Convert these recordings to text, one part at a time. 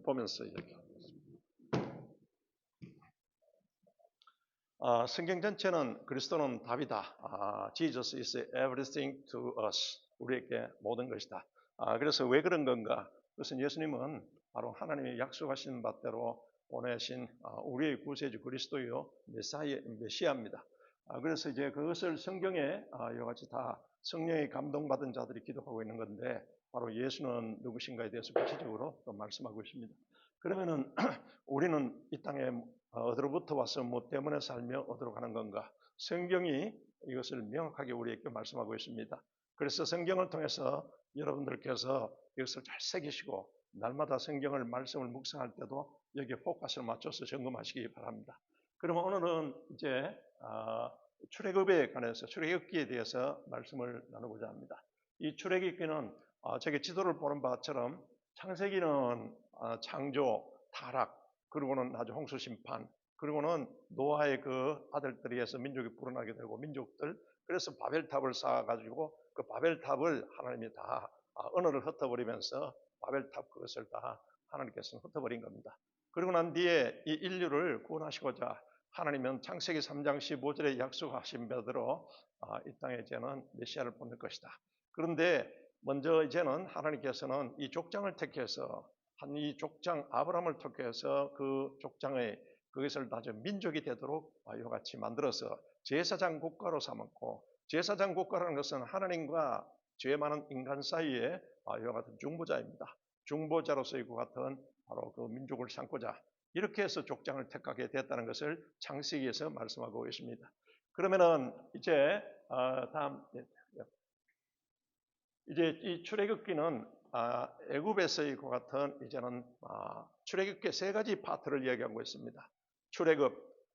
보면서 이렇게. 성경 전체는 그리스도는 답이다. Jesus is everything to us. 우리에게 모든 것이다. 그래서 왜 그런 건가? 그것은 예수님은 바로 하나님이 약속하신 바대로 보내신 우리의 구세주 그리스도요 메시아입니다. 그래서 이제 그것을 성경에 이와 같이 다 성령의 감동받은 자들이 기도하고 있는 건데 바로 예수는 누구신가에 대해서 구체적으로 또 말씀하고 있습니다. 그러면은 우리는 이 땅에 어디로부터 와서 뭐 때문에 살며 어디로 가는 건가? 성경이 이것을 명확하게 우리에게 말씀하고 있습니다. 그래서 성경을 통해서 여러분들께서 이것을 잘 새기시고 날마다 성경을 말씀을 묵상할 때도 여기에 포커스를 맞춰서 점검하시기 바랍니다. 그러면 오늘은 이제 출애굽에 관해서 출애굽기에 대해서 말씀을 나누고자 합니다. 이 출애굽기는 저기 지도를 보는 바처럼 창세기는 창조, 타락, 그리고는 나중 홍수 심판, 그리고는 노아의 그 아들들이 해서 민족이 불어나게 되고 민족들, 그래서 바벨탑을 쌓아가지고 그 바벨탑을 하나님이 다 언어를 흩어버리면서 바벨탑 그것을 다 하나님께서는 흩어버린 겁니다. 그리고 난 뒤에 이 인류를 구원하시고자 하나님은 창세기 3장 15절에 약속하신 바대로 이 땅에 이제는 메시아를 보낼 것이다. 그런데 먼저 이제는 하나님께서는 이 족장을 택해서 이 족장 아브라함을 택해서 그 족장의 그것을 나중 민족이 되도록 이와 같이 만들어서 제사장 국가로 삼았고, 제사장 국가라는 것은 하나님과 죄 많은 인간 사이에 이와 같은 중보자입니다. 중보자로서 이와 같은 바로 그 민족을 삼고자 이렇게 해서 족장을 택하게 됐다는 것을 창세기에서 말씀하고 있습니다. 그러면은 이제 다음 이제 이 출애굽기는 애굽에서의 그 같은 이제는 출애굽기 세 가지 파트를 이야기하고 있습니다. 출애굽,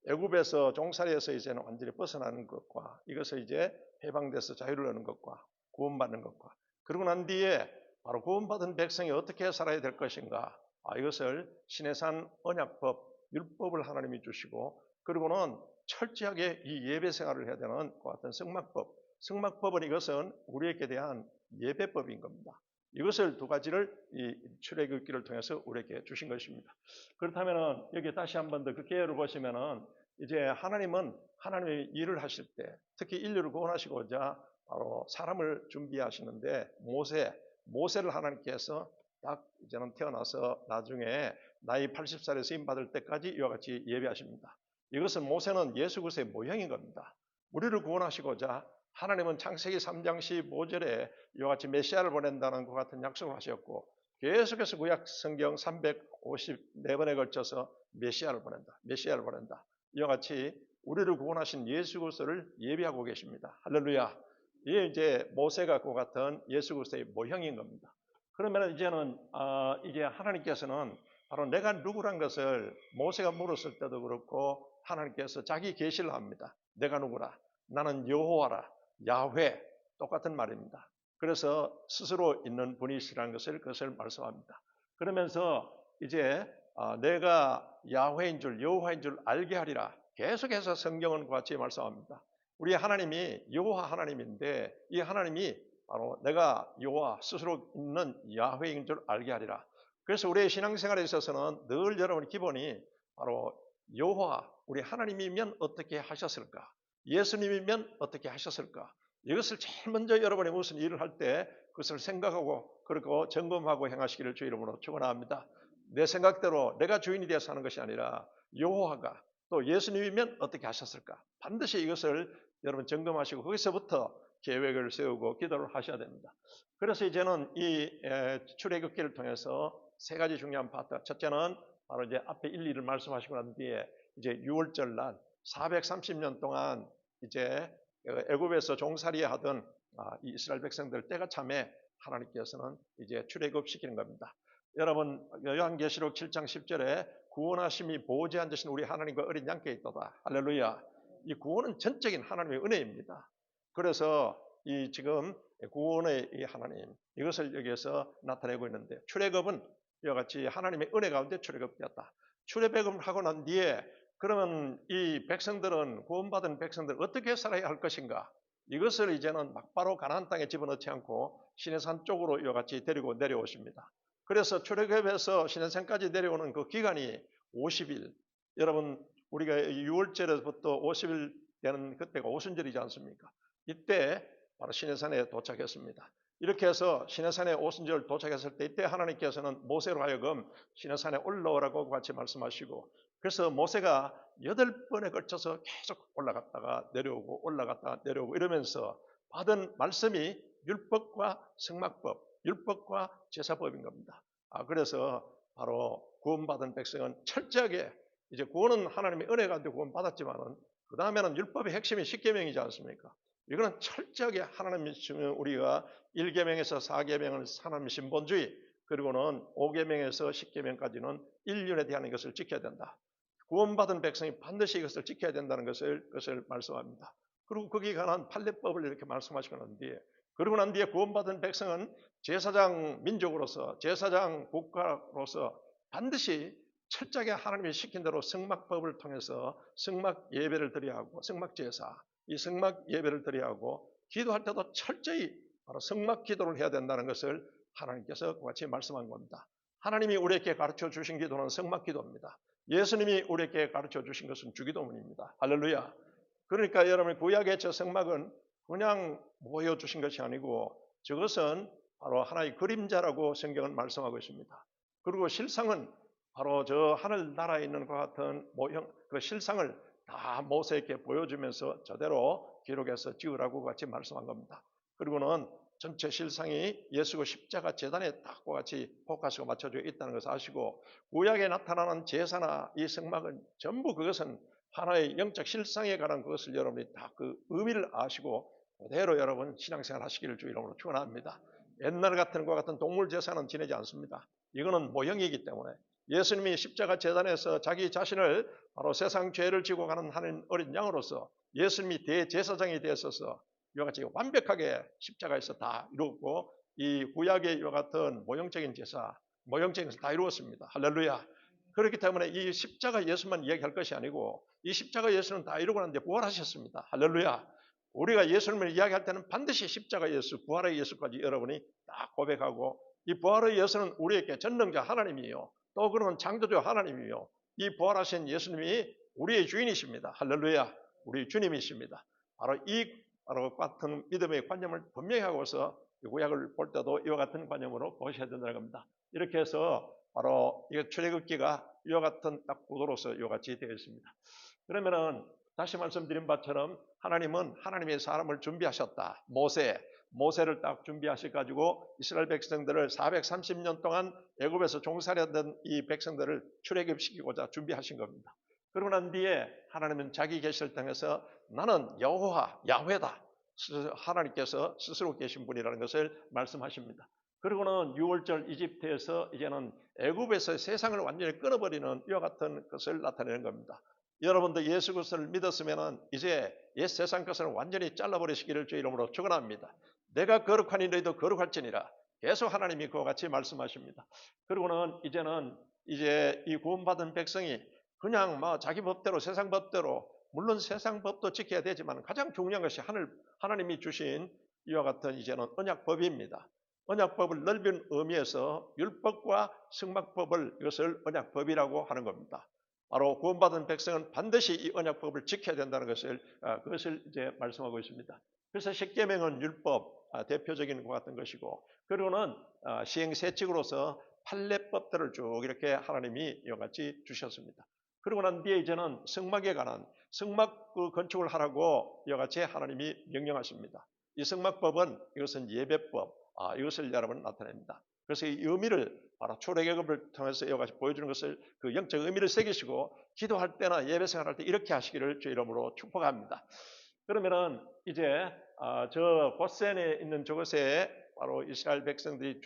애굽에서 종살이에서 이제는 완전히 벗어나는 것과 이것을 이제 해방돼서 자유를 얻는 것과 구원받는 것과 그러고 난 뒤에 바로 구원받은 백성이 어떻게 살아야 될 것인가 이것을 시내산 언약법, 율법을 하나님이 주시고 그리고는 철저하게 이 예배 생활을 해야 되는 그 같은 성막법, 성막법은 이것은 우리에게 대한 예배법인 겁니다. 이것을 두 가지를 이 출애굽기를 통해서 우리에게 주신 것입니다. 그렇다면은 여기 다시 한 번 더 그 계열을 보시면은 이제 하나님은 하나님의 일을 하실 때 특히 인류를 구원하시고자 바로 사람을 준비하시는데 모세를 하나님께서 딱 이제는 태어나서 나중에 나이 80살에 쓰임 받을 때까지 이와 같이 예배하십니다. 이것은 모세는 예수 그리스도의 모형인 겁니다. 우리를 구원하시고자 하나님은 창세기 3장 15절에 이와 같이 메시아를 보낸다는 것 같은 약속을 하셨고 계속해서 구약 성경 354번에 걸쳐서 메시아를 보낸다. 이와 같이 우리를 구원하신 예수 그리스도를 예비하고 계십니다. 할렐루야. 이게 이제 모세가 그 같은 예수 그리스도의 모형인 겁니다. 그러면 이제는 이제 하나님께서는 바로 내가 누구란 것을 모세가 물었을 때도 그렇고 하나님께서 자기 계시를 합니다. 내가 누구라? 나는 여호와라. 야훼 똑같은 말입니다. 그래서 스스로 있는 분이시라는 것을 그것을 말씀합니다. 그러면서 이제 내가 야훼인 줄 여호와인 줄 알게 하리라. 계속해서 성경은 같이 말씀합니다. 우리 하나님이 여호와 하나님인데 이 하나님이 바로 내가 여호와 스스로 있는 야훼인 줄 알게 하리라. 그래서 우리의 신앙생활에 있어서는 늘 여러분 기본이 바로 여호와 우리 하나님이면 어떻게 하셨을까? 예수님이면 어떻게 하셨을까? 이것을 제일 먼저 여러분이 무슨 일을 할 때 그것을 생각하고 그리고 점검하고 행하시기를 주 이름으로 축원합니다. 내 생각대로 내가 주인이 되어서 하는 것이 아니라 여호와가 또 예수님이면 어떻게 하셨을까? 반드시 이것을 여러분 점검하시고 거기서부터 계획을 세우고 기도를 하셔야 됩니다. 그래서 이제는 이 출애굽기를 통해서 세 가지 중요한 파트. 첫째는 바로 이제 앞에 1, 2를 말씀하시고 난 뒤에 이제 6월절 날 430년 동안 이제 애굽에서 종살이 하던 이 이스라엘 백성들 때가 참에 하나님께서는 이제 출애굽시키는 겁니다. 여러분 요한계시록 7장 10절에 구원하심이 보호제 앉으신 우리 하나님과 어린 양께 있도다. 할렐루야. 이 구원은 전적인 하나님의 은혜입니다. 그래서 이 지금 구원의 이 하나님 이것을 여기에서 나타내고 있는데 출애굽은 이와 같이 하나님의 은혜 가운데 출애굽되었다. 출애굽을 하고 난 뒤에 그러면 이 백성들은 구원받은 백성들 어떻게 살아야 할 것인가? 이것을 이제는 막바로 가나안 땅에 집어넣지 않고 시내산 쪽으로 이와 같이 데리고 내려오십니다. 그래서 출애굽에서 시내산까지 내려오는 그 기간이 50일. 여러분 우리가 6월절에서부터 50일 되는 그때가 오순절이지 않습니까? 이때 바로 시내산에 도착했습니다. 이렇게 해서 시내산에 오순절 도착했을 때 이때 하나님께서는 모세로 하여금 시내산에 올라오라고 같이 말씀하시고, 그래서 모세가 8번에 걸쳐서 계속 올라갔다가 내려오고 올라갔다가 내려오고 이러면서 받은 말씀이 율법과 성막법, 율법과 제사법인 겁니다. 그래서 바로 구원받은 백성은 철저하게, 이제 구원은 하나님의 은혜 가운데 구원받았지만은 그 다음에는 율법의 핵심이 10계명이지 않습니까? 이거는 철저하게 하나님이 주는, 우리가 1계명에서 4계명을 하나님의 신본주의, 그리고는 5계명에서 10계명까지는 인륜에 대한 이것을 지켜야 된다. 구원받은 백성이 반드시 이것을 지켜야 된다는 것을 말씀합니다. 그리고 거기에 관한 판례법을 이렇게 말씀하시고 난 뒤에, 그러고 난 뒤에 구원받은 백성은 제사장 민족으로서, 제사장 국가로서 반드시 철저하게 하나님이 시킨 대로 성막법을 통해서 성막 예배를 드려야 하고, 성막 제사, 이 성막 예배를 드려야 하고, 기도할 때도 철저히 바로 성막 기도를 해야 된다는 것을 하나님께서 같이 말씀한 겁니다. 하나님이 우리에게 가르쳐 주신 기도는 성막 기도입니다. 예수님이 우리에게 가르쳐 주신 것은 주기도문입니다. 할렐루야. 그러니까 여러분, 구약의 저 성막은 그냥 보여주신 것이 아니고 저것은 바로 하나의 그림자라고 성경은 말씀하고 있습니다. 그리고 실상은 바로 저 하늘나라에 있는 것 같은 모형, 그 실상을 다 모세에게 보여주면서 저대로 기록해서 지으라고 같이 말씀한 겁니다. 그리고는 전체 실상이 예수가 십자가 제단에 딱 같이 포커스가 맞춰져 있다는 것을 아시고, 구약에 나타나는 제사나 이 성막은 전부 그것은 하나의 영적 실상에 관한 그것을 여러분이 다 그 의미를 아시고 그대로 여러분 신앙생활 하시기를 주 이름으로 축원합니다. 옛날 같은 것 같은 동물 제사는 지내지 않습니다. 이거는 모형이기 때문에 예수님이 십자가 제단에서 자기 자신을 바로 세상 죄를 지고 가는 하나님 어린 양으로서 예수님이 대제사장이 되어서 이와 같이 완벽하게 십자가에서 다 이루었고, 이 구약의 이와 같은 모형적인 제사, 모형적인 것을 다 이루었습니다. 할렐루야. 그렇기 때문에 이 십자가 예수만 이야기할 것이 아니고 이 십자가 예수는 다 이루고 났는데 부활하셨습니다. 할렐루야. 우리가 예수님을 이야기할 때는 반드시 십자가 예수, 부활의 예수까지 여러분이 딱 고백하고, 이 부활의 예수는 우리에게 전능자 하나님이요, 또 그러면 창조주 하나님이요, 이 부활하신 예수님이 우리의 주인이십니다. 할렐루야. 우리 주님이십니다. 바로 같은 믿음의 관념을 분명히 하고서 구약을 볼 때도 이와 같은 관념으로 보셔야 된다는 겁니다. 이렇게 해서 바로 이 출애굽기가 이와 같은 딱 구도로서 이와 같이 되어 있습니다. 그러면은 다시 말씀드린 바처럼 하나님은 하나님의 사람을 준비하셨다. 모세를 딱 준비하셔가지고 이스라엘 백성들을 430년 동안 애굽에서 종살이하던 이 백성들을 출애굽시키고자 준비하신 겁니다. 그러고 난 뒤에 하나님은 자기 계시를 통해서 나는 여호와 야훼다, 하나님께서 스스로 계신 분이라는 것을 말씀하십니다. 그리고는 6월절 이집트에서 이제는 애굽에서 세상을 완전히 끊어버리는 이와 같은 것을 나타내는 겁니다. 여러분도 예수 그리스도를 믿었으면 이제 옛 세상 것을 완전히 잘라버리시기를 주 이름으로 축원합니다. 내가 거룩하니 너희도 거룩할지니라. 계속 하나님이 그와 같이 말씀하십니다. 그리고는 이제 이 구원받은 백성이 그냥 자기 법대로, 세상 법대로, 물론 세상 법도 지켜야 되지만 가장 중요한 것이 하나님이 주신 이와 같은 이제는 언약법입니다. 언약법을 넓은 의미에서 율법과 성막법을, 이것을 언약법이라고 하는 겁니다. 바로 구원받은 백성은 반드시 이 언약법을 지켜야 된다는 그것을 이제 말씀하고 있습니다. 그래서 십계명은 율법, 대표적인 것 같은 것이고, 그리고는 시행세칙으로서 판례법들을 쭉 이렇게 하나님이 이와 같이 주셨습니다. 그리고 난 뒤에 이제는 성막에 관한 성막 건축을 하라고 이와 같이 하나님이 명령하십니다. 이 성막법은 이것은 예배법, 이것을 여러분 나타냅니다. 그래서 이 의미를 바로 출애굽을 통해서 이와 같이 보여주는 것을, 그 영적 의미를 새기시고 기도할 때나 예배 생활할 때 이렇게 하시기를 주 이름으로 축복합니다. 그러면은 이제 저 고센에 있는 저곳에 바로 이스라엘 백성들이,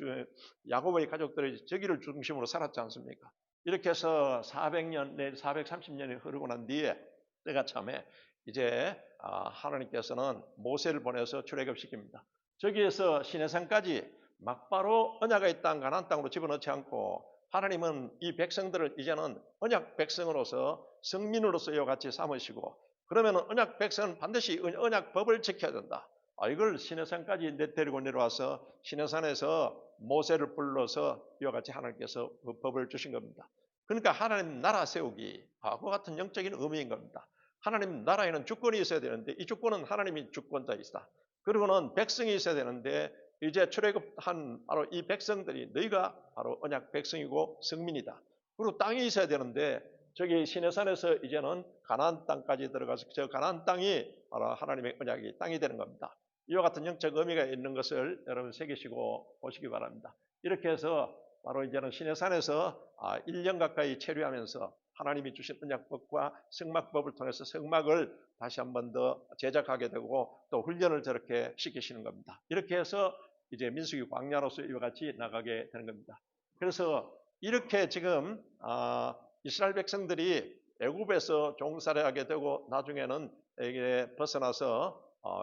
야곱의 가족들이 저기를 중심으로 살았지 않습니까? 이렇게 해서 400년, 내 430년이 흐르고 난 뒤에 때가 참에 이제 하나님께서는 모세를 보내서 출애굽시킵니다. 저기에서 시내산까지 막바로 언약의 땅, 가나안 땅으로 집어넣지 않고 하나님은 이 백성들을 이제는 언약 백성으로서, 성민으로서 이와 같이 삼으시고, 그러면 언약 백성은 반드시 언약법을 지켜야 된다. 이걸 시내산까지 데리고 내려와서 시내산에서 모세를 불러서 이와 같이 하나님께서 그 법을 주신 겁니다. 그러니까 하나님 나라 세우기, 그와 같은 영적인 의미인 겁니다. 하나님 나라에는 주권이 있어야 되는데 이 주권은 하나님이 주권자이시다. 그리고는 백성이 있어야 되는데 이제 출애굽한 바로 이 백성들이 너희가 바로 언약 백성이고 성민이다. 그리고 땅이 있어야 되는데 저기 시내산에서 이제는 가나안 땅까지 들어가서 저 가나안 땅이 바로 하나님의 언약의 땅이 되는 겁니다. 이와 같은 영적 의미가 있는 것을 여러분 새기시고 보시기 바랍니다. 이렇게 해서 바로 이제는 시내산에서 1년 가까이 체류하면서 하나님이 주신 언약법과 성막법을 통해서 성막을 다시 한 번 더 제작하게 되고 또 훈련을 저렇게 시키시는 겁니다. 이렇게 해서 이제 민수기 광야로서 이와 같이 나가게 되는 겁니다. 그래서 이렇게 지금 이스라엘 백성들이 애굽에서 종살이하게 되고 나중에는 이게 벗어나서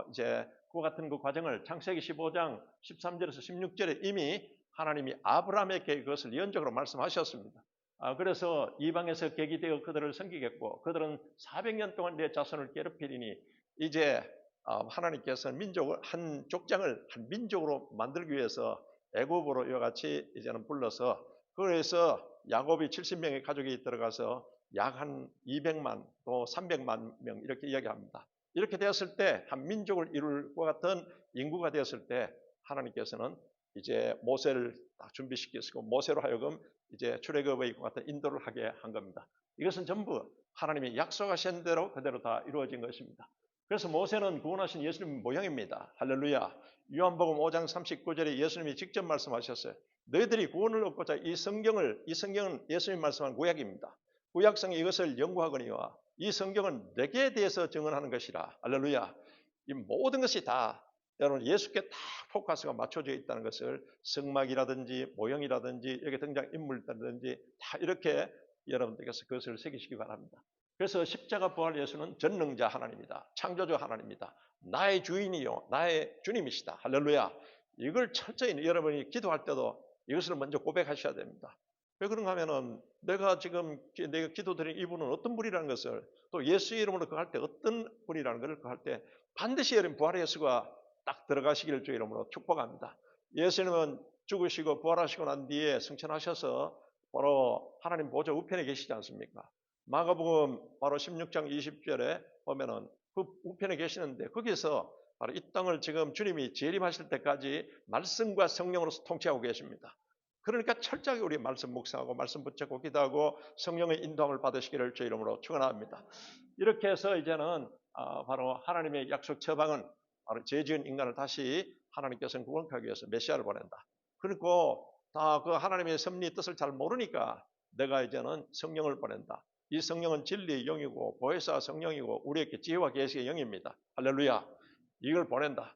이제 그와 같은 그 과정을 창세기 15장 13절에서 16절에 이미 하나님이 아브라함에게 그것을 예언적으로 말씀하셨습니다. 그래서 이방에서 객이 되어 그들을 섬기겠고 그들은 400년 동안 내 자손을 괴롭히리니 이제 하나님께서 민족을 한 족장을 한 민족으로 만들기 위해서 애굽으로 이와 같이 이제는 불러서 그래서 야곱이 70명의 가족이 들어가서 약 한 200만 또 300만 명 이렇게 이야기합니다. 이렇게 되었을 때 한 민족을 이룰 것 같은 인구가 되었을 때 하나님께서는 이제 모세를 준비시키시고 모세로 하여금 이제 출애굽의 같은 인도를 하게 한 겁니다. 이것은 전부 하나님이 약속하신 대로 그대로 다 이루어진 것입니다. 그래서 모세는 구원하신 예수님 모형입니다. 할렐루야. 요한복음 5장 39절에 예수님이 직접 말씀하셨어요. 너희들이 구원을 얻고자 이 성경은 예수님이 말씀한 구약입니다. 구약성이 이것을 연구하거니와 이 성경은 내게 대해서 증언하는 것이라. 할렐루야. 이 모든 것이 다 여러분 예수께 다 포커스가 맞춰져 있다는 것을 성막이라든지 모형이라든지 여기 등장 인물들이라든지 다 이렇게 여러분들께서 그것을 새기시기 바랍니다. 그래서 십자가 부활 예수는 전능자 하나님이다. 창조주 하나님이다. 나의 주인이요 나의 주님이시다. 할렐루야. 이걸 철저히 여러분이 기도할 때도 이것을 먼저 고백하셔야 됩니다. 왜 그런가 하면은 내가 기도드린 이분은 어떤 분이라는 것을 또 예수의 이름으로 그거 할 때 어떤 분이라는 것을 그거 할 때 반드시 여러분 부활의 예수가 딱 들어가시기를 주의 이름으로 축복합니다. 예수님은 죽으시고 부활하시고 난 뒤에 승천하셔서 바로 하나님 보좌 우편에 계시지 않습니까? 마가복음 바로 16장 20절에 보면은 그 우편에 계시는데 거기서 바로 이 땅을 지금 주님이 재림하실 때까지 말씀과 성령으로서 통치하고 계십니다. 그러니까 철저하게 우리 말씀 묵상하고 말씀 붙잡고 기도하고 성령의 인도함을 받으시기를 주의 이름으로 축원합니다. 이렇게 해서 이제는 바로 하나님의 약속 처방은 바로 죄 지은 인간을 다시 하나님께서는 구원하기 위해서 메시아를 보낸다. 그리고 다 그 하나님의 섭리 뜻을 잘 모르니까 내가 이제는 성령을 보낸다. 이 성령은 진리의 영이고 보혜사 성령이고 우리에게 지혜와 계시의 영입니다. 할렐루야. 이걸 보낸다.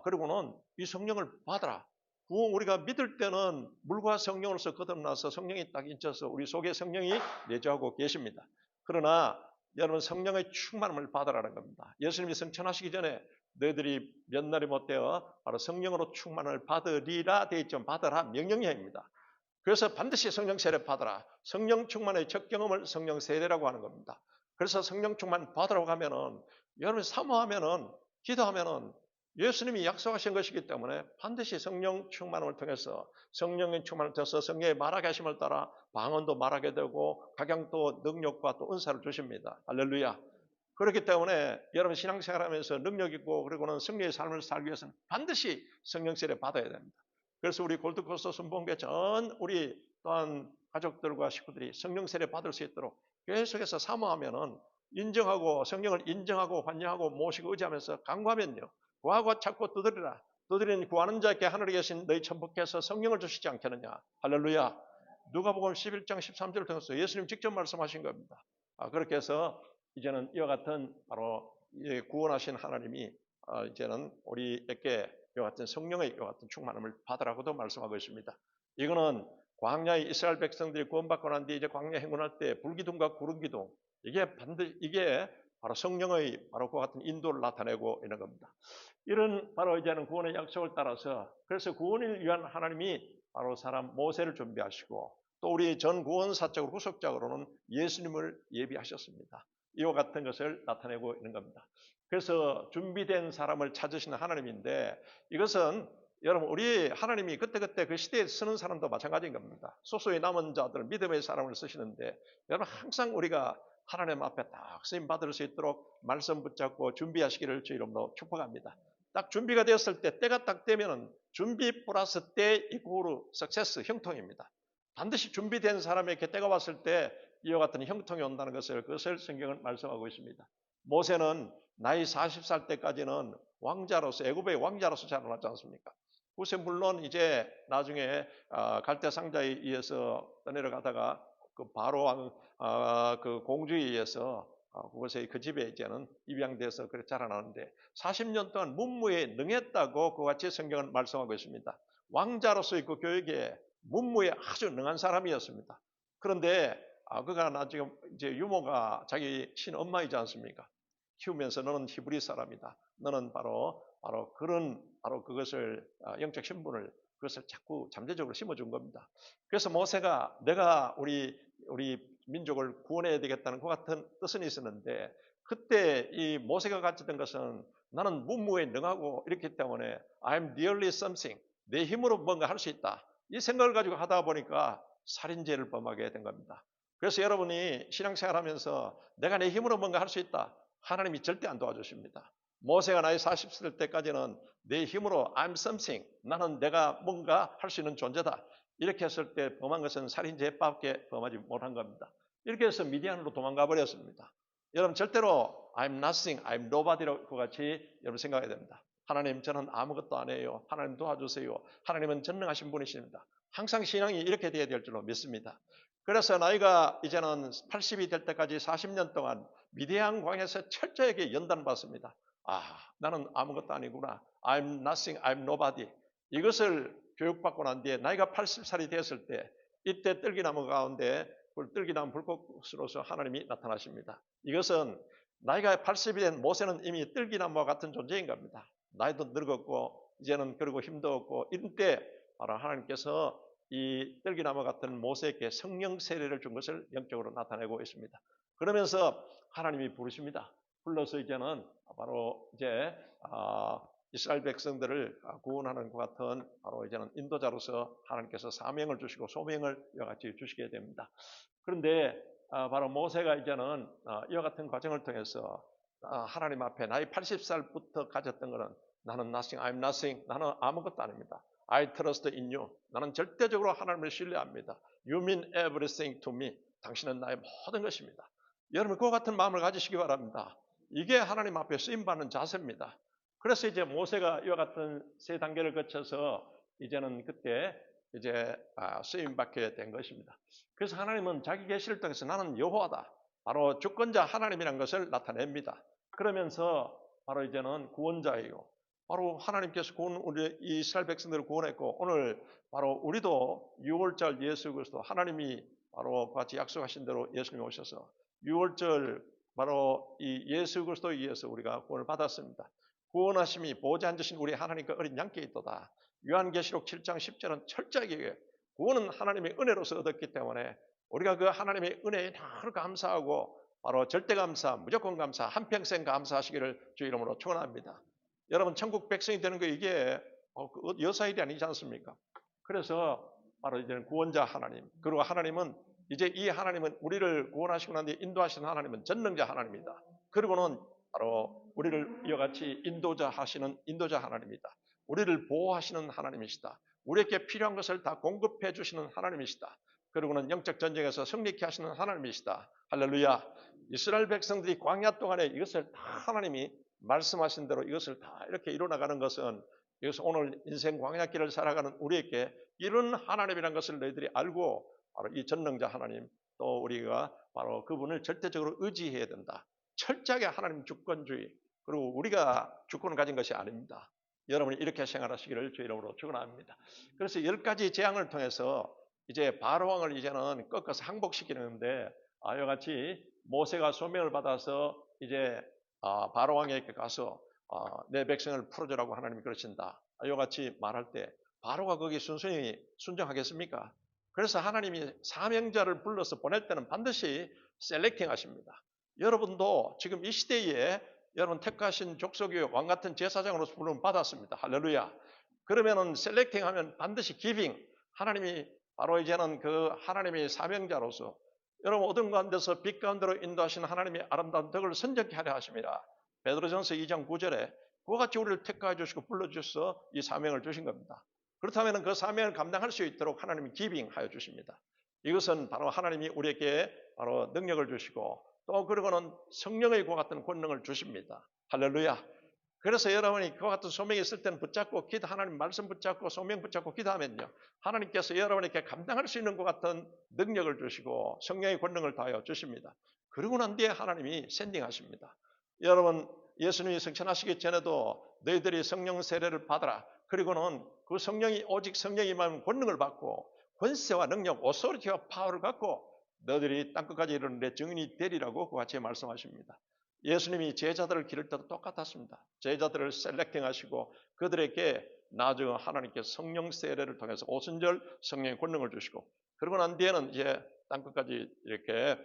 그리고는 이 성령을 받아라. 우리가 믿을 때는 물과 성령으로서 거듭나서 성령이 딱 인쳐서 우리 속에 성령이 내주하고 계십니다. 그러나 여러분 성령의 충만함을 받으라는 겁니다. 예수님이 승천하시기 전에 너희들이 몇 날이 못되어 바로 성령으로 충만을 받으리라 되어 있죠. 받으라 명령형입니다. 그래서 반드시 성령 세례 받아라. 성령 충만의 첫 경험을 성령 세례라고 하는 겁니다. 그래서 성령 충만 받으라고 하면은 여러분 사모하면은 기도하면은 예수님이 약속하신 것이기 때문에 반드시 성령 충만을 통해서 성령의 충만을 통해서 성령의 말하게 하심을 따라 방언도 말하게 되고 각양도 능력과 또 은사를 주십니다. 할렐루야. 그렇기 때문에 여러분 신앙생활하면서 능력 있고 그리고는 승리의 삶을 살기 위해서는 반드시 성령 세례 받아야 됩니다. 그래서 우리 골드코스트 순복음교회 전 우리 또한 가족들과 식구들이 성령 세례 받을 수 있도록 계속해서 사모하면은 인정하고 성령을 인정하고 환영하고 모시고 의지하면서 간구하면요. 구하고 찾고 두드리라. 두드리는 구하는 자에게 하늘에 계신 너희 천부께서 성령을 주시지 않겠느냐. 할렐루야. 누가복음 11장 13절을 통해서 예수님 직접 말씀하신 겁니다. 그렇게 해서 이제는 이와 같은 바로 구원하신 하나님이 이제는 우리에게 이와 같은 성령의 이와 같은 충만함을 받으라고도 말씀하고 있습니다. 이거는 광야의 이스라엘 백성들이 구원받고 난 뒤에 이제 광야 행군할 때 불기둥과 구름기둥 이게 바로 성령의 바로 그와 같은 인도를 나타내고 있는 겁니다. 이런 바로 이제는 구원의 약속을 따라서 그래서 구원을 위한 하나님이 바로 사람 모세를 준비하시고 또 우리 전 구원사적으로 후속적으로는 예수님을 예비하셨습니다. 이와 같은 것을 나타내고 있는 겁니다. 그래서 준비된 사람을 찾으시는 하나님인데 이것은 여러분 우리 하나님이 그때그때 그 시대에 쓰는 사람도 마찬가지인 겁니다. 소수의 남은 자들 믿음의 사람을 쓰시는데 여러분 항상 우리가 하나님 앞에 딱 쓰임 받을 수 있도록 말씀 붙잡고 준비하시기를 주 이름으로 축복합니다. 딱 준비가 되었을 때 때가 딱 되면은 준비 플러스 때 이고르 석세스 형통입니다. 반드시 준비된 사람에게 때가 왔을 때 이와 같은 형통이 온다는 그것을 성경은 말씀하고 있습니다. 모세는 나이 40살 때까지는 왕자로서 애굽의 왕자로서 자라났지 않습니까? 그것에 물론 이제 나중에 갈대 상자에 의해서 떠내려가다가 그 바로 왕 그 공주에 의해서 그곳에 그 집에 이제는 입양돼서 그렇게 자라나는데 40년 동안 문무에 능했다고 그같이 성경은 말씀하고 있습니다. 왕자로서의 그 교육에 문무에 아주 능한 사람이었습니다. 그런데 그가 나중에 이제 유모가 자기 친엄마이지 않습니까? 키우면서 너는 히브리 사람이다. 너는 바로 그것을 영적 신분을 그것을 자꾸 잠재적으로 심어준 겁니다. 그래서 모세가 내가 우리 민족을 구원해야 되겠다는 그 같은 뜻은 있었는데 그때 이 모세가 가졌던 것은 나는 문무에 능하고 이렇기 때문에 I'm nearly something. 내 힘으로 뭔가 할 수 있다. 이 생각을 가지고 하다 보니까 살인죄를 범하게 된 겁니다. 그래서 여러분이 신앙생활하면서 내가 내 힘으로 뭔가 할 수 있다. 하나님이 절대 안 도와주십니다. 모세가 나이 40살 때까지는 내 힘으로 I'm something. 나는 내가 뭔가 할 수 있는 존재다. 이렇게 했을 때 범한 것은 살인죄밖에 범하지 못한 겁니다. 이렇게 해서 미디안으로 도망가 버렸습니다. 여러분 절대로 I'm nothing, I'm nobody라고 같이 여러분 생각해야 됩니다. 하나님 저는 아무것도 안 해요. 하나님 도와주세요. 하나님은 전능하신 분이십니다. 항상 신앙이 이렇게 되어야 될 줄로 믿습니다. 그래서 나이가 이제는 80이 될 때까지 40년 동안 미디안 광야에서 철저하게 연단받습니다. 나는 아무것도 아니구나. I'm nothing, I'm nobody. 이것을 교육받고 난 뒤에 나이가 80살이 되었을 때 이때 뜰기나무 가운데 뜰기나무 불꽃으로서 하나님이 나타나십니다. 이것은 나이가 80이 된 모세는 이미 뜰기나무와 같은 존재인 겁니다. 나이도 늙었고 이제는 그리고 힘도 없고 이런 때 바로 하나님께서 이 뜰기나무 같은 모세에게 성령 세례를 준 것을 영적으로 나타내고 있습니다. 그러면서 하나님이 부르십니다. 불러서 이제는 바로 이제 이스라엘 백성들을 구원하는 것 같은 바로 이제는 인도자로서 하나님께서 사명을 주시고 소명을 이와 같이 주시게 됩니다. 그런데 바로 모세가 이제는 이와 같은 과정을 통해서 하나님 앞에 나이 80살부터 가졌던 것은 나는 nothing, I'm nothing, 나는 아무것도 아닙니다. I trust in you. 나는 절대적으로 하나님을 신뢰합니다. You mean everything to me. 당신은 나의 모든 것입니다. 여러분 그와 같은 마음을 가지시기 바랍니다. 이게 하나님 앞에 쓰임받는 자세입니다. 그래서 이제 모세가 이와 같은 세 단계를 거쳐서 이제는 그때 이제 쓰임받게 된 것입니다. 그래서 하나님은 자기 계시를 통해서 나는 여호와다. 바로 주권자 하나님이라는 것을 나타냅니다. 그러면서 바로 이제는 구원자이고 바로 하나님께서 우리 이스라엘 백성들을 구원했고 오늘 바로 우리도 6월절 예수 그리스도 하나님이 바로 같이 약속하신 대로 예수님이 오셔서 6월절 바로 이 예수 그리스도에 의해서 우리가 구원을 받았습니다. 구원하심이 보호자 앉으신 우리 하나님과 어린 양께 있도다. 요한계시록 7장 10절은 철저하게 구원은 하나님의 은혜로서 얻었기 때문에 우리가 그 하나님의 은혜에 늘 감사하고 바로 절대 감사, 무조건 감사, 한평생 감사하시기를 주 이름으로 축원합니다. 여러분 천국 백성이 되는 거 이게 여사 일이 아니지 않습니까? 그래서 바로 이제는 구원자 하나님 그리고 하나님은 이제 이 하나님은 우리를 구원하시고 난 뒤에 인도하시는 하나님은 전능자 하나님이다. 그리고는 바로 우리를 이와 같이 인도자 하시는 인도자 하나님이다. 우리를 보호하시는 하나님이시다. 우리에게 필요한 것을 다 공급해 주시는 하나님이시다. 그리고는 영적 전쟁에서 승리케 하시는 하나님이시다. 할렐루야. 이스라엘 백성들이 광야 동안에 이것을 다 하나님이 말씀하신 대로 이것을 다 이렇게 이루어나가는 것은 이것은 오늘 인생 광야길을 살아가는 우리에게 이런 하나님이라는 것을 너희들이 알고 바로 이 전능자 하나님 또 우리가 바로 그분을 절대적으로 의지해야 된다. 철저하게 하나님 주권주의 그리고 우리가 주권을 가진 것이 아닙니다. 여러분이 이렇게 생활하시기를 주 이름으로 축원합니다. 그래서 10가지 재앙을 통해서 이제 바로왕을 이제는 꺾어서 항복시키는데 이와 같이 모세가 소명을 받아서 이제 바로왕에게 가서 내 백성을 풀어주라고 하나님이 그러신다. 이와 같이 말할 때 바로가 거기 순순히 순종하겠습니까? 그래서 하나님이 사명자를 불러서 보낼 때는 반드시 셀렉팅 하십니다. 여러분도 지금 이 시대에 여러분 택하신 족속의 왕 같은 제사장으로서 부름을 받았습니다. 할렐루야. 그러면은 셀렉팅 하면 반드시 기빙. 하나님이 바로 이제는 그 하나님의 사명자로서 여러분 어둠 가운데서 빛 가운데로 인도하신 하나님의 아름다운 덕을 선전케 하려 하심이라. 베드로전서 2장 9절에 그와 같이 우리를 택하여 주시고 불러주셔서 이 사명을 주신 겁니다. 그렇다면 그 사명을 감당할 수 있도록 하나님이 기빙하여 주십니다. 이것은 바로 하나님이 우리에게 바로 능력을 주시고 또 그리고는 성령의 그와 같은 권능을 주십니다. 할렐루야. 그래서 여러분이 그와 같은 소명이 있을 때는 붙잡고 기도, 하나님 말씀 붙잡고 소명 붙잡고 기도하면요, 하나님께서 여러분에게 감당할 수 있는 것 같은 능력을 주시고 성령의 권능을 다하여 주십니다. 그러고 난 뒤에 하나님이 샌딩하십니다. 여러분 예수님이 승천하시기 전에도 너희들이 성령 세례를 받아라. 그리고는 그 성령이 오직 성령이 임하면 권능을 받고 권세와 능력, 오소리티와 파워를 갖고 너희들이 땅끝까지 이르는 내 증인이 되리라고 그와 같이 말씀하십니다. 예수님이 제자들을 기를 때도 똑같았습니다. 제자들을 셀렉팅하시고 그들에게 나중에 하나님께서 성령 세례를 통해서 오순절 성령의 권능을 주시고 그러고 난 뒤에는 이제 땅끝까지 이렇게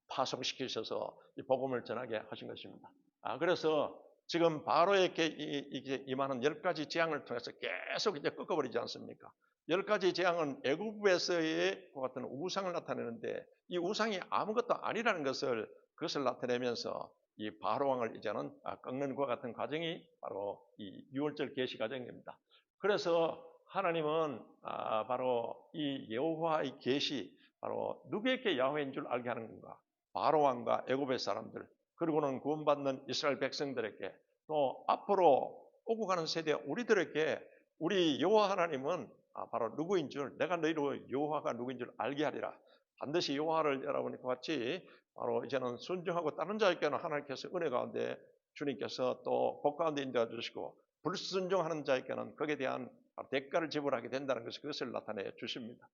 파송시키셔서 이 복음을 전하게 하신 것입니다. 그래서 지금 바로에게 이게 임하는 10가지 재앙을 통해서 계속 이제 꺾어버리지 않습니까? 10가지 재앙은 애굽에서의 그 같은 우상을 나타내는데 이 우상이 아무것도 아니라는 그것을 나타내면서 이 바로 왕을 이제는 꺾는 것과 같은 과정이 바로 이 6월절 계시 과정입니다. 그래서 하나님은 바로 이 여호와의 계시, 바로 누구에게 야훼인 줄 알게 하는 건가? 바로 왕과 애굽의 사람들, 그리고는 구원받는 이스라엘 백성들에게 또 앞으로 오고 가는 세대 우리들에게 우리 여호와 하나님은 바로 누구인 줄, 내가 너희로 여호와가 누구인 줄 알게 하리라. 반드시 여호와를 여러분과 같이 바로 이제는 순종하고 다른 자에게는 하나님께서 은혜 가운데 주님께서 또 복 가운데 인도해 주시고 불순종하는 자에게는 거기에 대한 대가를 지불하게 된다는 것을 그것을 나타내 주십니다.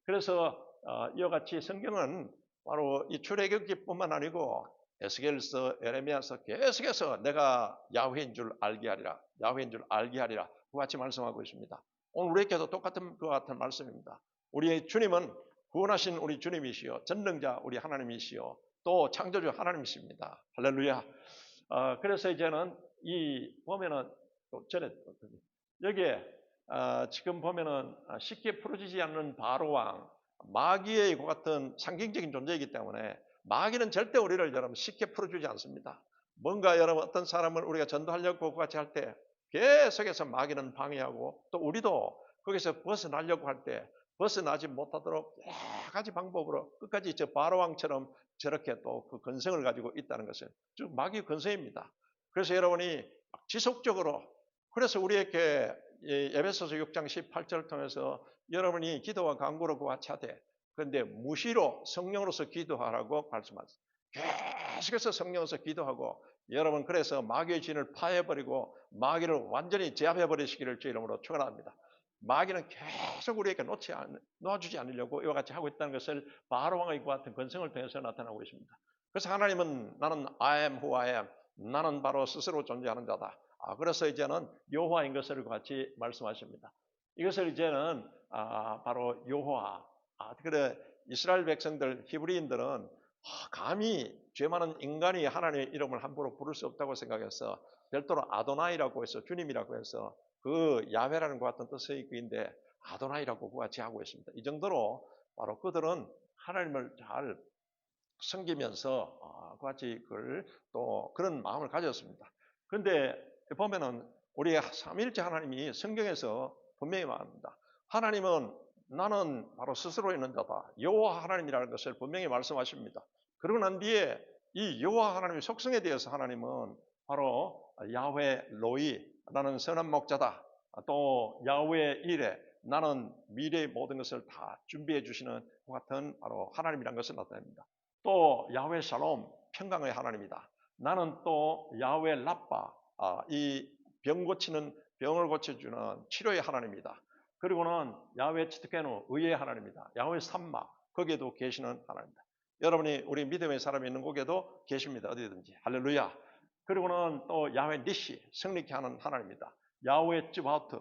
그래서 이와 같이 성경은 바로 이 출애굽기뿐만 아니고 에스겔서, 에레미야서 계속해서 내가 야훼인 줄 알게 하리라, 야훼인 줄 알게 하리라 그 같이 말씀하고 있습니다. 오늘 우리에게도 똑같은 그 같은 말씀입니다. 우리의 주님은 구원하신 우리 주님이시요 전능자 우리 하나님이시요 또 창조주 하나님이십니다. 할렐루야. 그래서 이제는 이 보면은 전에 여기에 지금 보면은 쉽게 풀어지지 않는 바로 왕, 마귀의 그 같은 상징적인 존재이기 때문에 마귀는 절대 우리를 여러분 쉽게 풀어주지 않습니다. 뭔가 여러분 어떤 사람을 우리가 전도하려고 같이 할 때 계속해서 마귀는 방해하고 또 우리도 거기서 벗어나려고 할 때 벗어나지 못하도록 여러 가지 방법으로 끝까지 저 바로왕처럼 저렇게 또 그 근성을 가지고 있다는 것은 즉 마귀의 근성입니다. 그래서 여러분이 지속적으로 그래서 우리에게 에베소서 6장 18절을 통해서 여러분이 기도와 간구로 같이 하되 그런데 무시로 성령으로서 기도하라고 말씀하셨습니다. 계속해서 성령으로서 기도하고 여러분 그래서 마귀의 진을 파해버리고 마귀를 완전히 제압해버리시기를 주 이름으로 축원합니다. 마귀는 계속 우리에게 놓아주지 않으려고 이와 같이 하고 있다는 것을 바로왕의 같은 근성을 통해서 나타나고 있습니다. 그래서 하나님은 나는 I am who I am. 나는 바로 스스로 존재하는 자다. 그래서 이제는 여호와인 것을 같이 말씀하십니다. 이것을 이제는 바로 여호와. 그래 이스라엘 백성들 히브리인들은 감히 죄 많은 인간이 하나님의 이름을 함부로 부를 수 없다고 생각해서 별도로 아도나이라고 해서 주님이라고 해서 그 야훼라는 것 같은 뜻의 그인데 아도나이라고 그같이 하고 있습니다. 이 정도로 바로 그들은 하나님을 잘 섬기면서 그같이 또 그런 마음을 가졌습니다. 그런데 보면은 우리 삼위일체 하나님이 성경에서 분명히 말합니다. 하나님은 나는 바로 스스로 있는 자다. 여호와 하나님이라는 것을 분명히 말씀하십니다. 그러고 난 뒤에 이 여호와 하나님의 속성에 대해서 하나님은 바로 야훼 로이 나는 선한 목자다. 또 야훼 이레 나는 미래의 모든 것을 다 준비해 주시는 그 같은 바로 하나님이라는 것을 나타냅니다. 또 야훼 샬롬 평강의 하나님이다. 나는 또 야훼 라파 이 병 고치는 병을 고쳐주는 치료의 하나님이다. 그리고는 야훼 치트케노 의의 하나님이다. 야훼 삼마 거기에도 계시는 하나님이다. 여러분이 우리 믿음의 사람이 있는 곳에도 계십니다. 어디든지 할렐루야. 그리고는 또 야훼 니시 승리케 하는 하나님이다. 야훼 쯔바우트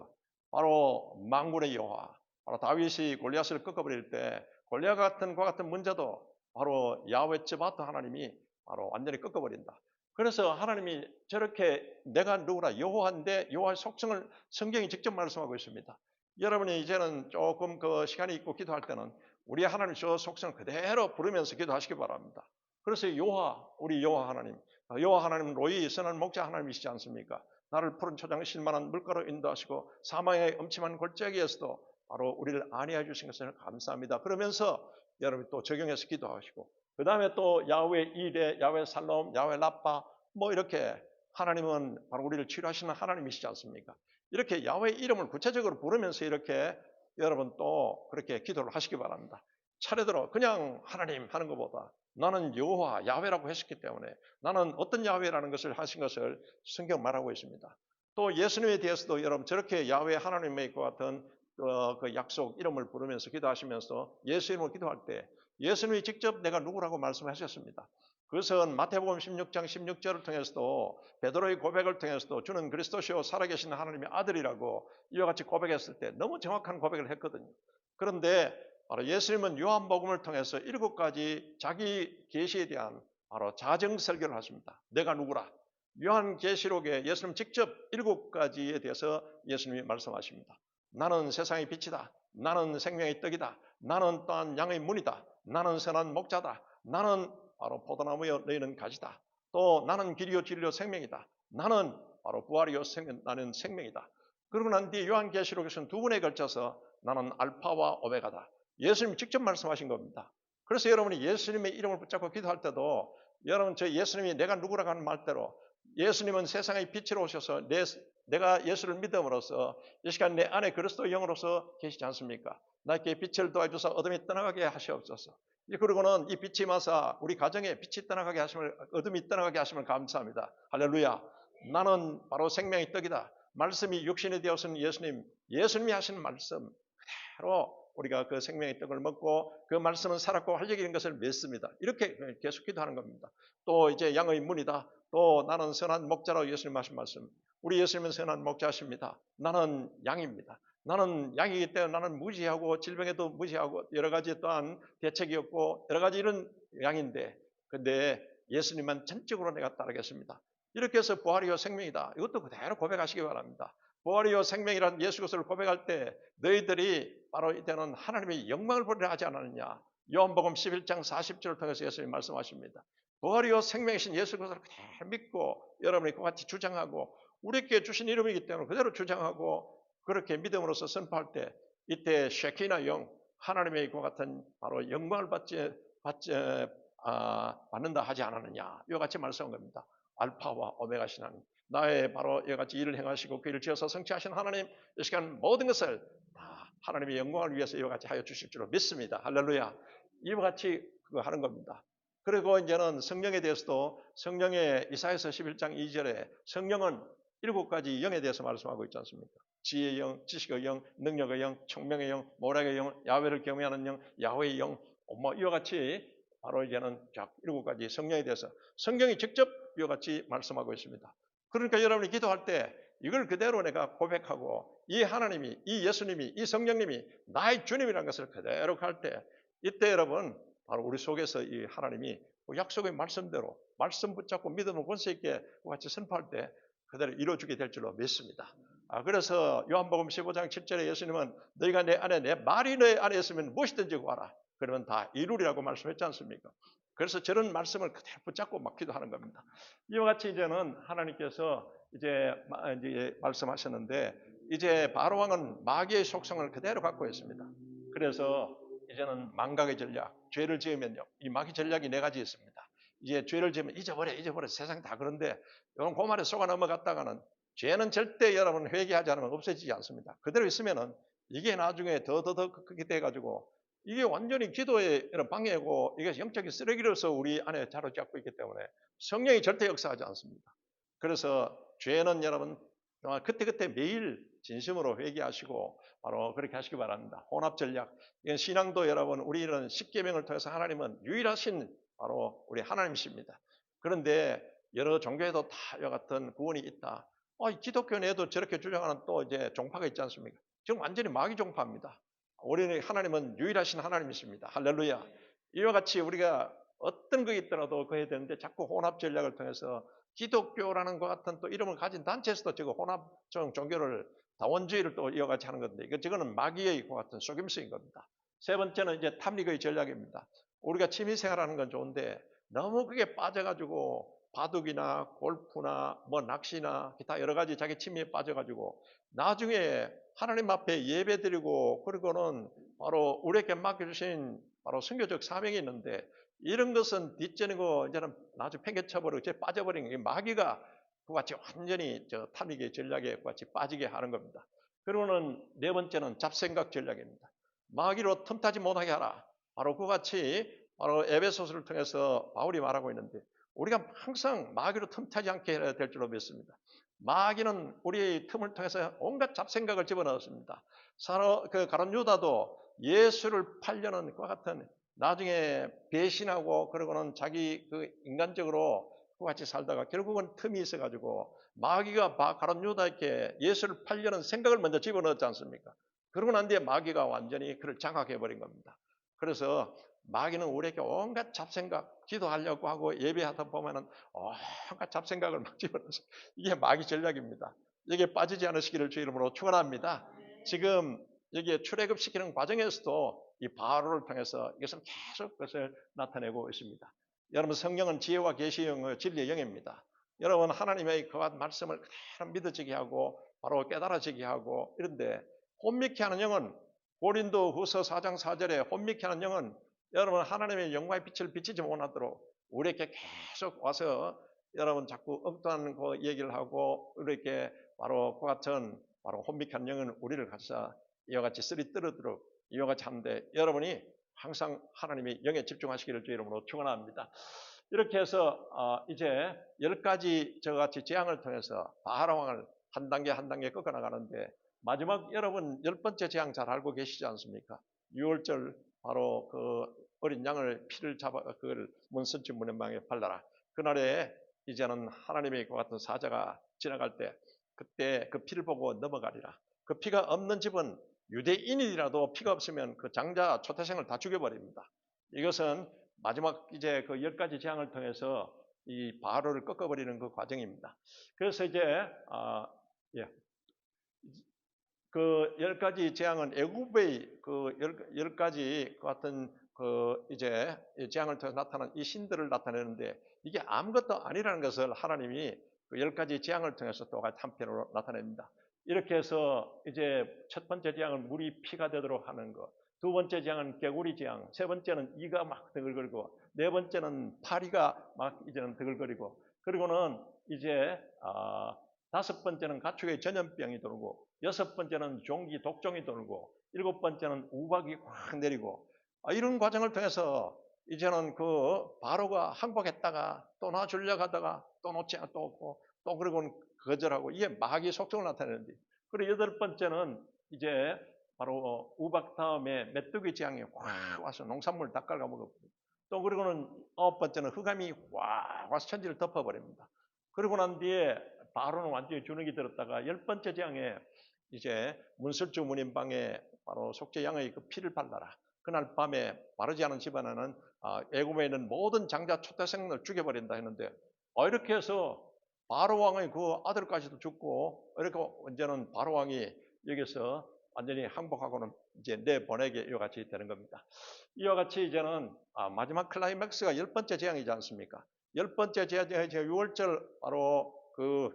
바로 만군의 여호와. 바로 다윗이 골리앗을 꺾어버릴 때 골리앗 같은 과 같은 문제도 바로 야훼 쯔바우트 하나님이 바로 완전히 꺾어버린다. 그래서 하나님이 저렇게 내가 누구라 여호와인데 여호와의 속성을 성경이 직접 말씀하고 있습니다. 여러분이 이제는 조금 그 시간이 있고 기도할 때는 우리 하나님 저 속성을 그대로 부르면서 기도하시기 바랍니다. 그래서 여호와, 우리 여호와 하나님, 여호와 하나님은 로이 선한 목자 하나님이시지 않습니까? 나를 푸른 초장 실만한 물가로 인도하시고 사망의 엄침한 골짜기에서도 바로 우리를 안위해 주신 것을 감사합니다. 그러면서 여러분이 또 적용해서 기도하시고 그 다음에 또 야훼 이레, 야훼 살롬, 야훼 라파 뭐 이렇게 하나님은 바로 우리를 치료하시는 하나님이시지 않습니까? 이렇게 야훼 이름을 구체적으로 부르면서 이렇게 여러분 또 그렇게 기도를 하시기 바랍니다. 차례대로 그냥 하나님 하는 것보다 나는 여호와 야훼라고 했었기 때문에 나는 어떤 야훼라는 것을 하신 것을 성경 말하고 있습니다. 또 예수님에 대해서도 여러분 저렇게 야훼 하나님의 것 같은 그 약속 이름을 부르면서 기도하시면서 예수 이름으로 기도할 때 예수님이 직접 내가 누구라고 말씀하셨습니다. 그것은 마태복음 16장 16절을 통해서도 베드로의 고백을 통해서도 주는 그리스도시요 살아계신 하나님의 아들이라고 이와 같이 고백했을 때 너무 정확한 고백을 했거든요. 그런데 바로 예수님은 요한복음을 통해서 7가지 자기 계시에 대한 바로 자정 설교를 하십니다. 내가 누구라. 요한계시록에 예수님 직접 7가지에 대해서 예수님이 말씀하십니다. 나는 세상의 빛이다. 나는 생명의 떡이다. 나는 또한 양의 문이다. 나는 선한 목자다. 나는 바로 포도나무여 너희는 가지다. 또 나는 길이요 진리요 생명이다. 나는 바로 부활이요 나는 생명이다. 그러고 난 뒤에 요한계시록에서는 2번에 걸쳐서 나는 알파와 오메가다. 예수님이 직접 말씀하신 겁니다. 그래서 여러분이 예수님의 이름을 붙잡고 기도할 때도 여러분 저 예수님이 내가 누구라고 하는 말대로 예수님은 세상의 빛으로 오셔서 내가 예수를 믿음으로써 이 시간 내 안에 그리스도 영으로서 계시지 않습니까? 나에게 빛을 도와주사 어둠이 떠나가게 하시옵소서. 그리고는 이 빛이 마사 우리 가정에 빛이 떠나가게 하심을 어둠이 떠나가게 하심을 감사합니다. 할렐루야. 나는 바로 생명의 떡이다. 말씀이 육신이 되었은 예수님이 하시는 말씀 그대로 우리가 그 생명의 떡을 먹고 그 말씀은 살았고 활력이 있는 것을 믿습니다. 이렇게 계속 기도하는 겁니다. 또 이제 양의 문이다. 또 나는 선한 목자라고 예수님 하신 말씀. 우리 예수님은 선한 목자십니다. 나는 양입니다. 나는 양이기 때문에 나는 무지하고 질병에도 무지하고 여러 가지 또한 대책이 없고 여러 가지 이런 양인데 근데 예수님만 전적으로 내가 따르겠습니다. 이렇게 해서 부활이요 생명이다. 이것도 그대로 고백하시기 바랍니다. 부활이요 생명이라는 예수 그리스도를 고백할 때 너희들이 바로 이때는 하나님의 영광을 보리라 하지 않았느냐. 요한복음 11장 40절을 통해서 예수님이 말씀하십니다. 부활이요 생명이신 예수 그리스도를 그대로 믿고 여러분이 그같이 주장하고 우리에게 주신 이름이기 때문에 그대로 주장하고 그렇게 믿음으로써 선포할 때 이때 쉐키나 영 하나님의 그 같은 바로 영광을 받는다 하지 않았느냐. 이와 같이 말씀한 겁니다. 알파와 오메가신 하나님. 나의 바로 이와 같이 일을 행하시고 그 일을 지어서 성취하신 하나님 이 시간 모든 것을 다 하나님의 영광을 위해서 이와 같이 하여 주실 줄로 믿습니다. 할렐루야. 이와 같이 그거 하는 겁니다. 그리고 이제는 성령에 대해서도 성령의 이사야서 11장 2절에 성령은 7가지 영에 대해서 말씀하고 있지 않습니까? 지혜의 영, 지식의 영, 능력의 영, 총명의 영, 모략의 영, 야훼를 경외하는 영, 야훼의 영, 뭐 이와 같이 바로 이제는 7가지 성령에 대해서 성경이 직접 이와 같이 말씀하고 있습니다. 그러니까 여러분이 기도할 때 이걸 그대로 내가 고백하고 이 하나님이, 이 예수님이, 이 성령님이 나의 주님이라는 것을 그대로 할 때 이때 여러분 바로 우리 속에서 이 하나님이 약속의 말씀대로 말씀 붙잡고 믿음을 권세 있게 같이 선포할 때 그대로 이루어지게 될 줄로 믿습니다. 그래서 요한복음 15장 7절에 예수님은 너희가 내 안에 내 말이 내 안에 있으면 무엇이든지 구하라. 그러면 다 이루리라고 말씀했지 않습니까? 그래서 저런 말씀을 그대로 붙잡고 막 기도하는 겁니다. 이와 같이 이제는 하나님께서 이제 말씀하셨는데 이제 바로왕은 마귀의 속성을 그대로 갖고 있습니다. 그래서 이제는 망각의 전략, 죄를 지으면요. 이 마귀 전략이 4가지 있습니다. 이제 죄를 지으면 잊어버려. 세상 다 그런데 이런 고말에 속아 넘어갔다가는 죄는 절대 여러분 회개하지 않으면 없어지지 않습니다. 그대로 있으면은 이게 나중에 더 크게 돼가지고 이게 완전히 기도의 이런 방해고 이게 영적인 쓰레기로서 우리 안에 자로잡고 있기 때문에 성령이 절대 역사하지 않습니다. 그래서 죄는 여러분 그때 매일 진심으로 회개하시고 바로 그렇게 하시기 바랍니다. 혼합 전략. 이건 신앙도 여러분 우리는 십계명을 통해서 하나님은 유일하신 바로 우리 하나님이십니다. 그런데 여러 종교에도 다 이와 같은 구원이 있다. 기독교 내에도 저렇게 주장하는 또 이제 종파가 있지 않습니까? 지금 완전히 마귀 종파입니다. 우리는 하나님은 유일하신 하나님이십니다. 할렐루야. 이와 같이 우리가 어떤 거 있더라도 그 해야 되는데 자꾸 혼합 전략을 통해서 기독교라는 것 같은 또 이름을 가진 단체에서도 지금 혼합 종교를 다원주의를 또 이어가지 하는 건데 저거는 마귀의 것 같은 속임수인 겁니다. 세 번째는 이제 탐닉의 전략입니다. 우리가 취미생활하는 건 좋은데 너무 그게 빠져가지고 바둑이나 골프나 뭐 낚시나 기타 여러 가지 자기 취미에 빠져가지고 나중에 하나님 앞에 예배드리고 그리고는 바로 우리에게 맡겨주신 바로 선교적 사명이 있는데 이런 것은 뒷전이고 이제는 나중에 팽개쳐버리고 이제 빠져버리는 게 마귀가 그같이 완전히 탐닉의 전략에 같이 빠지게 하는 겁니다. 그리고는 네 번째는 잡생각 전략입니다. 마귀로 틈타지 못하게 하라. 바로 그같이 바로 에베소서를 통해서 바울이 말하고 있는데 우리가 항상 마귀로 틈타지 않게 해야 될 줄로 믿습니다. 마귀는 우리의 틈을 통해서 온갖 잡생각을 집어넣었습니다. 그 가룟 유다도 예수를 팔려는 그와 같은 나중에 배신하고 그러고는 자기 그 인간적으로 그같이 살다가 결국은 틈이 있어가지고 마귀가 가룟 유다에게 예수를 팔려는 생각을 먼저 집어넣었지 않습니까? 그러고 난 뒤에 마귀가 완전히 그를 장악해버린 겁니다. 그래서 마귀는 우리에게 온갖 잡생각, 기도하려고 하고 예배하다 보면은 온갖 잡생각을 막 집어넣어서 이게 마귀 전략입니다. 여기에 빠지지 않으시기를 주 이름으로 축원합니다. 지금 여기에 출애굽시키는 과정에서도 이 바로를 통해서 이것은 계속 그것을 나타내고 있습니다. 여러분 성령은 지혜와 계시의 영의 진리의 영입니다. 여러분 하나님의 그 말씀을 그대로 믿어지게 하고 바로 깨달아지게 하고 이런데 혼미케 하는 영은 고린도후서 4장 4절에 혼미케 하는 영은 여러분 하나님의 영광의 빛을 비치지 못하도록 우리에게 계속 와서 여러분 자꾸 엉뚱한 그 얘기를 하고 우리에게 바로 그 같은 바로 혼미케 하는 영은 우리를 가져서 이와 같이 쓰리뜨르도록 이와 같이 하는데 여러분이 항상 하나님의 영에 집중하시기를 주 이름으로 축원합니다. 이렇게 해서 이제 10가지 저같이 재앙을 통해서 바로 왕을 한 단계 한 단계 꺾어 나가는데 마지막 여러분 10번째 재앙 잘 알고 계시지 않습니까? 6월절 바로 그 어린 양을 피를 잡아 그걸 문선집 문현방에 발라라. 그날에 이제는 하나님의 그 같은 사자가 지나갈 때 그때 그 피를 보고 넘어가리라. 그 피가 없는 집은 유대인이라도 피가 없으면 그 장자 초태생을 다 죽여버립니다. 이것은 마지막 이제 그 10가지 재앙을 통해서 이 바로를 꺾어버리는 그 과정입니다. 그래서 이제 그 10가지 재앙은 애굽의 그 10가지 같은 그 이제 재앙을 통해서 나타난 이 신들을 나타내는데 이게 아무것도 아니라는 것을 하나님이 그 10가지 재앙을 통해서 또 한편으로 나타냅니다. 이렇게 해서 이제 첫 번째 재앙은 물이 피가 되도록 하는 것, 두 번째 재앙은 개구리 재앙, 세 번째는 이가 막 드글거리고, 네 번째는 파리가 막 이제는 드글거리고, 그리고는 이제 다섯 번째는 가축의 전염병이 돌고, 여섯 번째는 종기 독종이 돌고, 일곱 번째는 우박이 확 내리고, 이런 과정을 통해서 이제는 그 바로가 항복했다가 또 놔주려고 하다가 또 놓지 또 없고 또 그러고는 거절하고 이게 마귀의 속성을 나타내는데, 그리고 여덟 번째는 이제 바로 우박 다음에 메뚜기 재앙이 확 와서 농산물 다 갉아먹어버리고, 또 그리고는 아홉 번째는 흑암이 확 와서 천지를 덮어버립니다. 그러고 난 뒤에 바로는 완전히 주눅이 들었다가 열 번째 재앙에 이제 문설주 문인방에 바로 속죄 양의 그 피를 발라라. 그날 밤에 바르지 않은 집안에는 애굽에 있는 모든 장자 초태생을 죽여버린다 했는데 이렇게 해서 바로 왕의 그 아들까지도 죽고 이렇게 이제는 바로 왕이 여기서 완전히 항복하고는 이제 내보내게 이와 같이 되는 겁니다. 이와 같이 이제는 마지막 클라이맥스가 열 번째 재앙이지 않습니까? 열 번째 재앙의 6월절 바로 그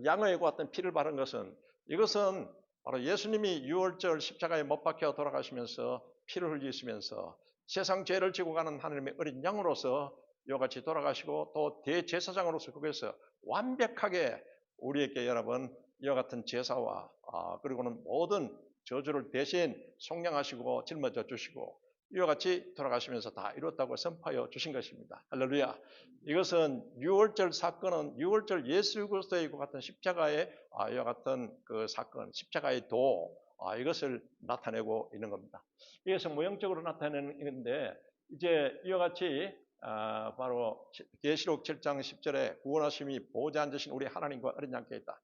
양의 같은 피를 바른 것은 이것은 바로 예수님이 6월절 십자가에 못 박혀 돌아가시면서 피를 흘리시면서 세상 죄를 지고 가는 하나님의 어린 양으로서 이와 같이 돌아가시고 또 대제사장으로서 거기서 완벽하게 우리에게 여러분 이와 같은 제사와 그리고는 모든 저주를 대신 속량하시고 짊어져 주시고 이와 같이 돌아가시면서 다 이뤘다고 선포하여 주신 것입니다. 할렐루야. 이것은 6월절 사건은 6월절 예수 그리스도의 같은 십자가의 이와 같은 그 사건, 십자가의 도 이것을 나타내고 있는 겁니다. 이것은 모형적으로 나타내는 건데 이제 이와 같이 바로 계시록 7장 10절에 구원하심이 보좌 앉으신 우리 하나님과 어린 양께 있다.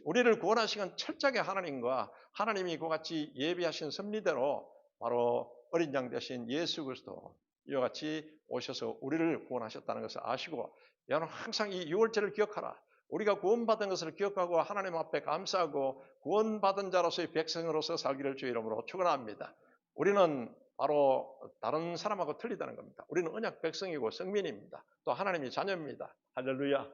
우리를 구원하시는 철저하게 하나님과 하나님이 그같이 예비하신 섭리대로 바로 어린 양 대신 예수 그리스도 이와 같이 오셔서 우리를 구원하셨다는 것을 아시고 여러분 항상 이 유월절을 기억하라. 우리가 구원받은 것을 기억하고 하나님 앞에 감사하고 구원받은 자로서의 백성으로서 살기를 주의 이름으로 축원합니다. 우리는 바로 다른 사람하고 틀리다는 겁니다. 우리는 언약 백성이고 성민입니다. 또 하나님의 자녀입니다. 할렐루야.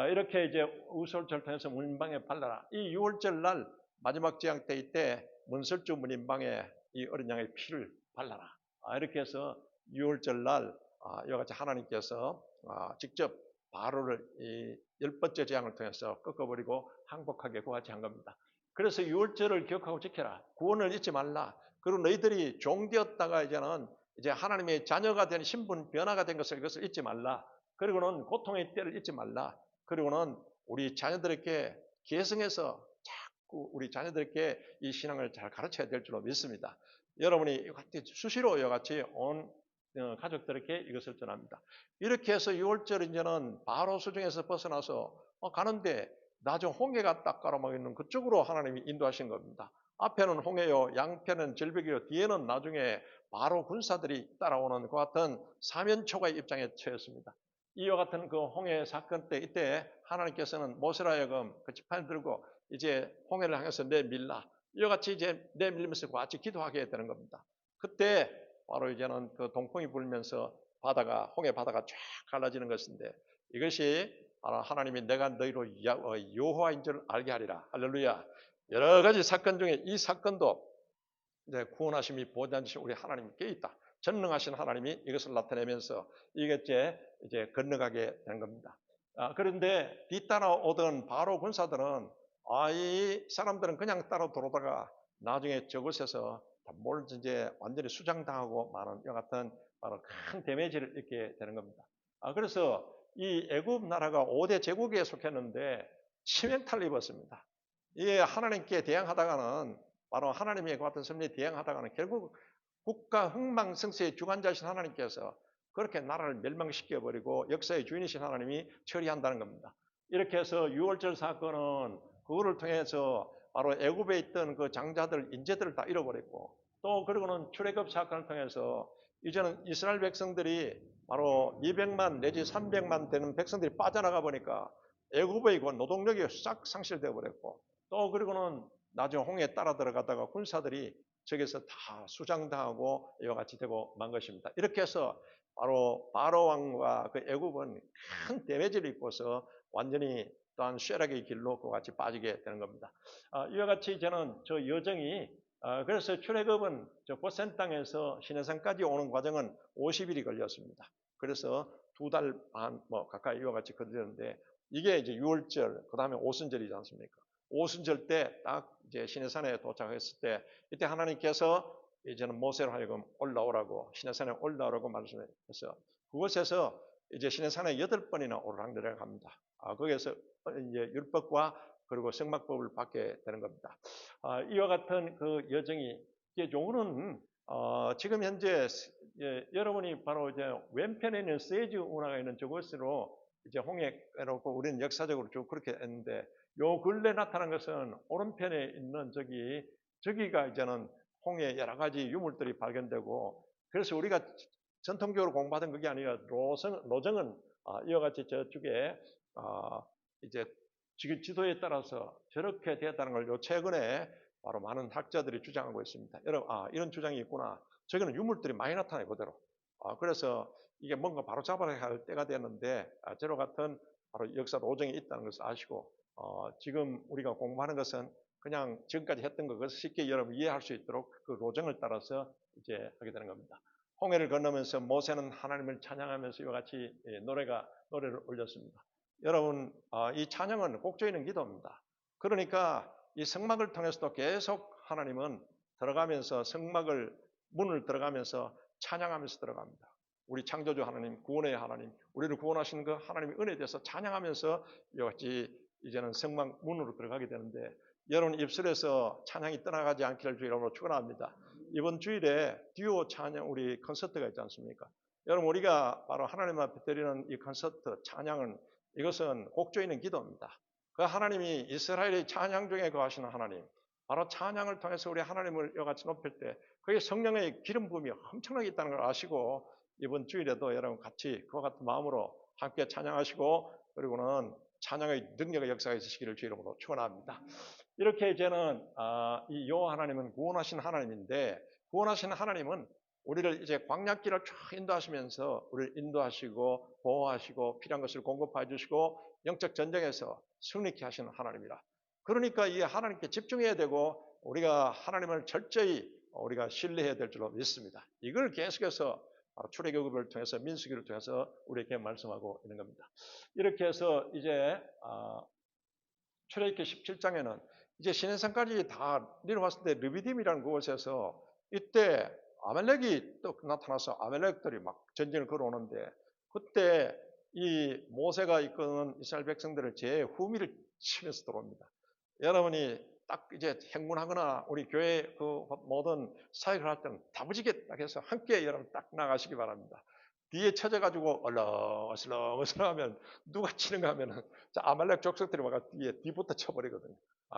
이렇게 이제 우솔절 통해서 문인방에 발라라. 이 6월절 날 마지막 재앙 때일 때 문설주 문인방에 이 어린 양의 피를 발라라. 이렇게 해서 6월절 날 이와 같이 하나님께서 직접 바로를 이 10번째 재앙을 통해서 꺾어버리고 항복하게 구하지 한 겁니다. 그래서 6월절을 기억하고 지켜라. 구원을 잊지 말라. 그리고 너희들이 종되었다가 이제는 이제 하나님의 자녀가 된 신분 변화가 된 것을 이것을 잊지 말라. 그리고는 고통의 때를 잊지 말라. 그리고는 우리 자녀들에게 계승해서 자꾸 우리 자녀들에게 이 신앙을 잘 가르쳐야 될 줄로 믿습니다. 여러분이 수시로 이와 같이 온 가족들에게 이것을 전합니다. 이렇게 해서 6월절 이제는 바로 수중에서 벗어나서 가는데 나중 홍해가 딱 깔아막혀 있는 그쪽으로 하나님이 인도하신 겁니다. 앞에는 홍해요, 양편은 절벽이요, 뒤에는 나중에 바로 군사들이 따라오는 그 같은 사면초가의 입장에 처했습니다. 이와 같은 그 홍해 사건 때 이때 하나님께서는 모세라 하여금 그 지팡이 들고 이제 홍해를 향해서 내밀라. 이와 같이 이제 내밀면서 같이 기도하게 되는 겁니다. 그때 바로 이제는 그 동풍이 불면서 바다가 홍해 바다가 쫙 갈라지는 것인데 이것이 바로 하나님이 내가 너희로 여호와인 줄 알게 하리라. 할렐루야. 여러 가지 사건 중에 이 사건도 이제 구원하심이 보장하신 우리 하나님께 있다. 전능하신 하나님이 이것을 나타내면서 이것에 이제 건너가게 된 겁니다. 그런데 뒤따라오던 바로 군사들은 이 사람들은 그냥 따라 들어오다가 나중에 저곳에서 이제 완전히 수장당하고 많은 이와 같은 바로 큰 데미지를 입게 되는 겁니다. 그래서 이 애굽 나라가 5대 제국에 속했는데 치명타를 입었습니다. 이게 하나님께 대항하다가는 바로 하나님의 그 같은 섭리에 대항하다가는 결국 국가 흥망성쇠의 주관자신 하나님께서 그렇게 나라를 멸망시켜버리고 역사의 주인이신 하나님이 처리한다는 겁니다. 이렇게 해서 6월절 사건은 그거를 통해서 바로 애굽에 있던 그 장자들, 인재들을 다 잃어버렸고 또 그리고는 출애굽 사건을 통해서 이제는 이스라엘 백성들이 바로 200만 내지 300만 되는 백성들이 빠져나가 보니까 애굽의 그 노동력이 싹 상실되어 버렸고 또 그리고는 나중에 홍해에 따라 들어가다가 군사들이 저기서 다 수장당하고 이와 같이 되고 만 것입니다. 이렇게 해서 바로 왕과 그 애굽은 큰 데미지를 입고서 완전히 또한 쇠락의 길로 그와 같이 빠지게 되는 겁니다. 이와 같이 저는 저 여정이 그래서 출애굽은 저 고센 땅에서 시내산까지 오는 과정은 50일이 걸렸습니다. 그래서 2달 반 가까이 이와 같이 걸렸는데 이게 이제 6월절 그다음에 오순절이지 않습니까? 오순절 때 딱 이제 시내산에 도착했을 때 이때 하나님께서 이제는 모세로 하여금 올라오라고 시내산에 올라오라고 말씀했어요. 그곳에서 이제 시내산에 8번이나 오르락내리락 합니다. 거기에서 이제 율법과 그리고 성막법을 받게 되는 겁니다. 이와 같은 그 여정이 이제 요거는 지금 현재 여러분이 바로 이제 왼편에 있는 세이지 운하가 있는 저곳으로 이제 홍해놓고 우리는 역사적으로 쭉 그렇게 했는데 요 근래 나타난 것은 오른편에 있는 저기가 이제는 홍해 여러 가지 유물들이 발견되고 그래서 우리가 전통적으로 공부하던 그게 아니라 로정은 이와 같이 저쪽에 이제 지금 지도에 따라서 저렇게 되었다는 걸 요 최근에 바로 많은 학자들이 주장하고 있습니다. 여러분, 이런 주장이 있구나. 저기는 유물들이 많이 나타나요, 그대로. 그래서 이게 뭔가 바로 잡아야 할 때가 됐는데, 저와 같은 바로 역사 로정이 있다는 것을 아시고, 지금 우리가 공부하는 것은 그냥 지금까지 했던 것을 쉽게 여러분 이해할 수 있도록 그 로정을 따라서 이제 하게 되는 겁니다. 홍해를 건너면서 모세는 하나님을 찬양하면서 이와 같이 노래를 올렸습니다. 여러분, 이 찬양은 곡조이는 기도입니다. 그러니까 이 성막을 통해서도 계속 하나님은 들어가면서 문을 들어가면서 찬양하면서 들어갑니다. 우리 창조주 하나님, 구원의 하나님, 우리를 구원하신 그 하나님의 은혜에 대해서 찬양하면서 이같이 이제는 성막 문으로 들어가게 되는데 여러분 입술에서 찬양이 떠나가지 않기를 주 이름으로 축원합니다. 이번 주일에 듀오 찬양 우리 콘서트가 있지 않습니까? 여러분 우리가 바로 하나님 앞에 드리는 이 콘서트 찬양은 이것은 곡조이는 기도입니다. 그 하나님이 이스라엘의 찬양 중에 거하시는 하나님, 바로 찬양을 통해서 우리 하나님을 이같이 높일 때 그게 성령의 기름 부음이 엄청나게 있다는 걸 아시고 이번 주일에도 여러분 같이 그와 같은 마음으로 함께 찬양하시고 그리고는 찬양의 능력의 역사가 있으시기를 주 이름으로 축원합니다. 이렇게 이제는 이 여호와 하나님은 구원하신 하나님인데 구원하신 하나님은 우리를 이제 광야길을 쭉 인도하시면서 우리를 인도하시고 보호하시고 필요한 것을 공급해 주시고 영적 전쟁에서 승리케 하시는 하나님이라. 그러니까 이 하나님께 집중해야 되고 우리가 하나님을 철저히 우리가 신뢰해야 될 줄로 믿습니다. 이걸 계속해서 출애굽을 통해서 민수기를 통해서 우리에게 말씀하고 있는 겁니다. 이렇게 해서 이제 출애굽기 17장에는 이제 시내산까지 다 내려왔을 때 르비딤이라는 그곳에서 이때 아말렉이 또 나타나서 아말렉들이 막 전쟁을 걸어오는데 그때 이 모세가 이끄는 이스라엘 백성들을 제 후미를 치면서 들어옵니다. 여러분이 딱 이제 행군하거나 우리 교회 그 모든 사역을 할 때는 다부지게 딱 해서 함께 여러분 딱 나가시기 바랍니다. 뒤에 쳐져가지고 얼렁얼렁하면 누가 치는가 하면은 아말렉 족속들이 와가 뒤부터 쳐버리거든요.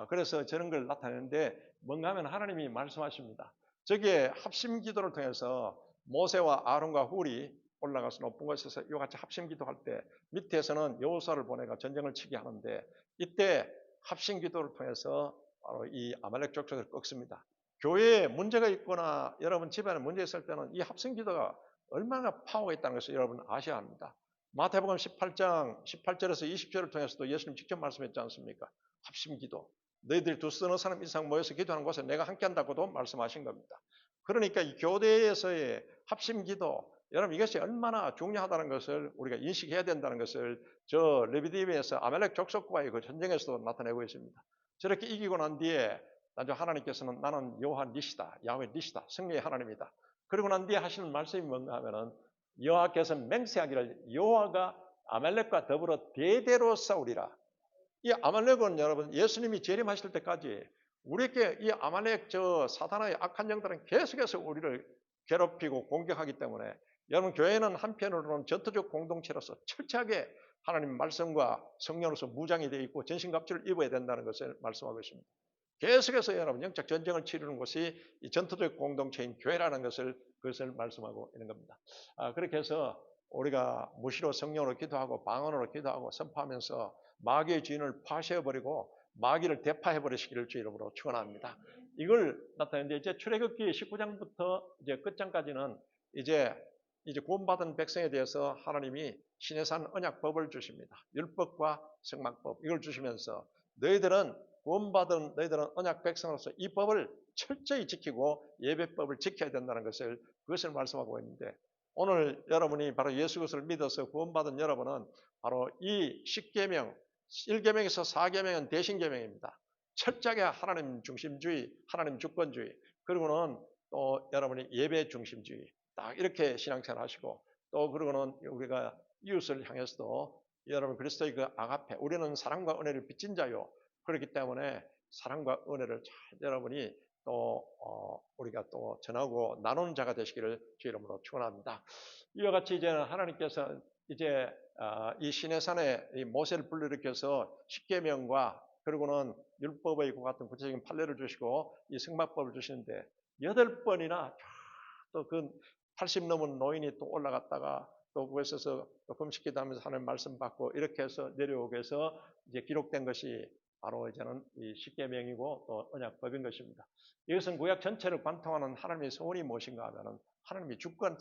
그래서 저런 걸 나타내는데 뭔가 하면 하나님이 말씀하십니다. 저기에 합심 기도를 통해서 모세와 아론과 훌이 올라가서 높은 곳에서 이와 같이 합심 기도할 때 밑에서는 여호수아를 보내가 전쟁을 치게 하는데 이때 합심 기도를 통해서 바로 이 아말렉 족속을 꺾습니다. 교회에 문제가 있거나 여러분 집안에 문제 있을 때는 이 합심 기도가 얼마나 파워가 있다는 것을 여러분 아셔야 합니다. 마태복음 18장 18절에서 20절을 통해서도 예수님 직접 말씀했지 않습니까? 합심 기도. 너희들이 두서너 사람 이상 모여서 기도하는 곳에 내가 함께 한다고도 말씀하신 겁니다. 그러니까 이 교대에서의 합심 기도, 여러분 이것이 얼마나 중요하다는 것을 우리가 인식해야 된다는 것을 저 르비딤에서 아말렉 족속과의 그 전쟁에서도 나타내고 있습니다. 저렇게 이기고 난 뒤에 나중 하나님께서는 나는 여호와 니시다, 야훼 니시다, 승리의 하나님이다. 그리고 난 뒤에 하시는 말씀이 뭔가 하면은 여호와께서 맹세하기를 여호와가 아말렉과 더불어 대대로 싸우리라. 이 아말렉은 여러분 예수님이 재림하실 때까지 우리에게 이 아말렉 저 사탄의 악한 영들은 계속해서 우리를 괴롭히고 공격하기 때문에 여러분 교회는 한편으로는 전투적 공동체로서 철저하게 하나님 말씀과 성령으로서 무장이 되어 있고 전신갑주를 입어야 된다는 것을 말씀하고 있습니다. 계속해서 여러분 영적 전쟁을 치르는 것이 이 전투적 공동체인 교회라는 그것을 말씀하고 있는 겁니다. 그렇게 해서 우리가 무시로 성령으로 기도하고 방언으로 기도하고 선포하면서 마귀의 주인을 파쇄해버리고 마귀를 대파해버리시기를 주 이름으로 축원합니다. 이걸 나타내는데 이제 출애굽기 19장부터 이제 끝장까지는 이제 구원받은 백성에 대해서 하나님이 시내산 언약법을 주십니다. 율법과 성막법 이걸 주시면서 너희들은 구원받은 너희들은 언약 백성으로서 이 법을 철저히 지키고 예배법을 지켜야 된다는 그것을 말씀하고 있는데 오늘 여러분이 바로 예수 그리스도를 믿어서 구원받은 여러분은 바로 이 10계명 1계명에서 4계명은 대신계명입니다. 철저하게 하나님 중심주의, 하나님 주권주의, 그리고는 또 여러분이 예배 중심주의, 딱 이렇게 신앙생활 하시고 또 그리고는 우리가 이웃을 향해서도 여러분 그리스도의 그 아가페, 우리는 사랑과 은혜를 빚진 자요. 그렇기 때문에 사랑과 은혜를 잘 여러분이 또 우리가 또 전하고 나누는 자가 되시기를 주 이름으로 축원합니다. 이와 같이 이제 하나님께서 이제 이 시내산에 이 모세를 불러일으켜서 십계명과 그리고는 율법의 그 같은 구체적인 판례를 주시고 이 성막법을 주시는데 8번이나 또 그 80 넘은 노인이 또 올라갔다가 또 그곳에서 금식기도하면서 하나님 말씀 받고 이렇게 해서 내려오게 해서 이제 기록된 것이 바로 이제는 이 십계명이고 또 언약법인 것입니다. 이것은 구약 전체를 관통하는 하나님의 소원이 무엇인가 하면은 하나님의 주권,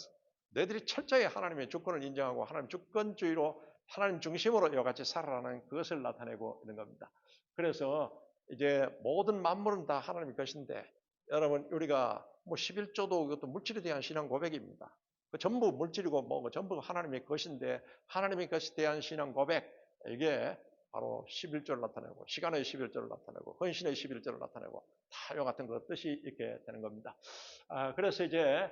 너희들이 철저히 하나님의 주권을 인정하고 하나님 주권주의로 하나님 중심으로 이와 같이 살아라는 그것을 나타내고 있는 겁니다. 그래서 이제 모든 만물은 다 하나님의 것인데 여러분 우리가 뭐 11조도 이것도 물질에 대한 신앙 고백입니다. 전부 물질이고 뭐고 전부 하나님의 것인데 하나님의 것에 대한 신앙 고백 이게 바로 11조를 나타내고 시간의 11조를 나타내고 헌신의 11조를 나타내고 다 이와 같은 그 뜻이 있게 되는 겁니다. 그래서 이제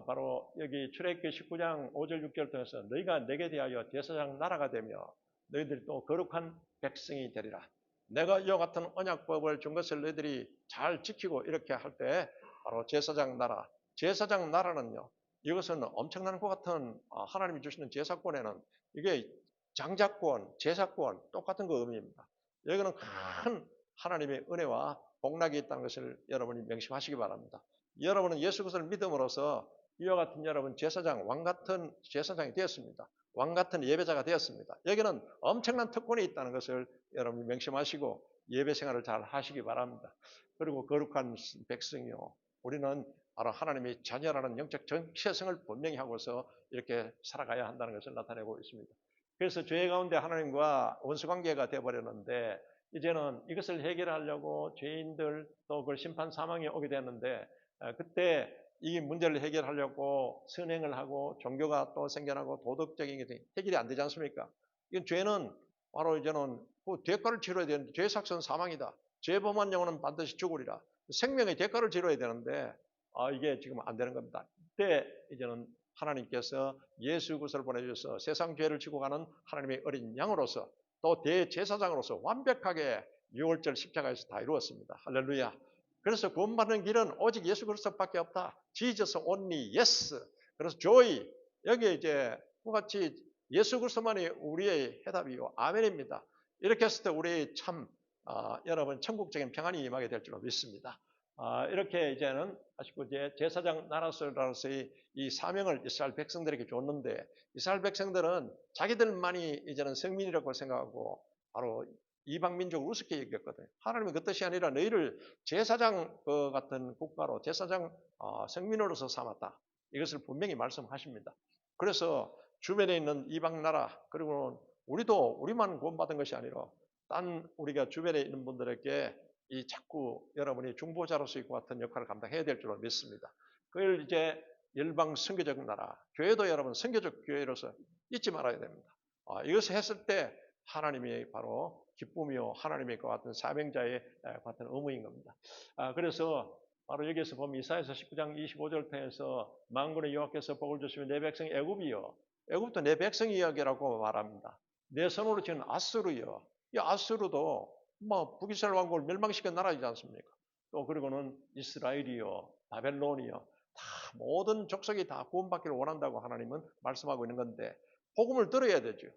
바로 여기 출애굽기 19장 5절 6절을 통해서 너희가 내게 대하여 제사장 나라가 되며 너희들이 또 거룩한 백성이 되리라. 내가 이와 같은 언약법을 준 것을 너희들이 잘 지키고 이렇게 할 때 바로 제사장 나라. 제사장 나라는요. 이것은 엄청난 것 같은 하나님이 주시는 제사권에는 이게 장자권, 제사권 똑같은 그 의미입니다. 여기는 큰 하나님의 은혜와 복락이 있다는 것을 여러분이 명심하시기 바랍니다. 여러분은 예수 그리스도를 믿음으로써 이와 같은 여러분 제사장, 왕 같은 제사장이 되었습니다. 왕 같은 예배자가 되었습니다. 여기는 엄청난 특권이 있다는 것을 여러분이 명심하시고 예배 생활을 잘 하시기 바랍니다. 그리고 거룩한 백성이요. 우리는 바로 하나님의 자녀라는 영적 정체성을 분명히 하고서 이렇게 살아가야 한다는 것을 나타내고 있습니다. 그래서 죄 가운데 하나님과 원수관계가 되어버렸는데 이제는 이것을 해결하려고 죄인들 또 그 심판 사망이 오게 되었는데 그때 이 문제를 해결하려고 선행을 하고 종교가 또 생겨나고 도덕적인 게 해결이 안 되지 않습니까? 이건 죄는 바로 이제는 그 대가를 치러야 되는데 죄 삭선 사망이다. 죄 범한 영혼은 반드시 죽으리라. 생명의 대가를 치러야 되는데 이게 지금 안 되는 겁니다. 이때 이제는 하나님께서 예수 그리스도를 보내주셔서 세상 죄를 지고 가는 하나님의 어린 양으로서 또 대제사장으로서 완벽하게 6월절 십자가에서 다 이루었습니다. 할렐루야. 그래서 구원받는 길은 오직 예수 그리스도밖에 없다. Jesus only yes. 그래서 joy. 여기 이제 그같이 예수 그리스도만이 우리의 해답이요. 아멘입니다. 이렇게 했을 때 우리 참 여러분 천국적인 평안이 임하게 될 줄로 믿습니다. 이렇게 이제는 아시고 이제 제사장 나라로서의 이 사명을 이스라엘 백성들에게 줬는데 이스라엘 백성들은 자기들만이 이제는 성민이라고 생각하고 바로 이방 민족을 우습게 여겼거든요. 하나님은 그 뜻이 아니라 너희를 제사장 같은 국가로 제사장 성민으로서 삼았다. 이것을 분명히 말씀하십니다. 그래서 주변에 있는 이방 나라 그리고 우리도 우리만 구원받은 것이 아니라 딴 우리가 주변에 있는 분들에게 이 자꾸 여러분이 중보자로서의 같은 역할을 감당해야 될 줄로 믿습니다. 그걸 이제 열방 선교적 나라, 교회도 여러분 선교적 교회로서 잊지 말아야 됩니다. 이것을 했을 때 하나님이 바로 기쁨이요 하나님의 것 같은 사명자의 같은 의무인 겁니다. 그래서 바로 여기서 보면 이사야서 19장 25절 통해서 만군의 여호와께서 복을 주시면 내 백성 애굽이요 애굽도 내 백성이여라고 말합니다. 내 손으로 지은 아수르요 이 아수르도 뭐 북이스라엘 왕국을 멸망시킨 나라이지 않습니까? 또 그리고는 이스라엘이요 바벨론이요 다 모든 족속이 다 구원받기를 원한다고 하나님은 말씀하고 있는 건데 복음을 들어야 되죠.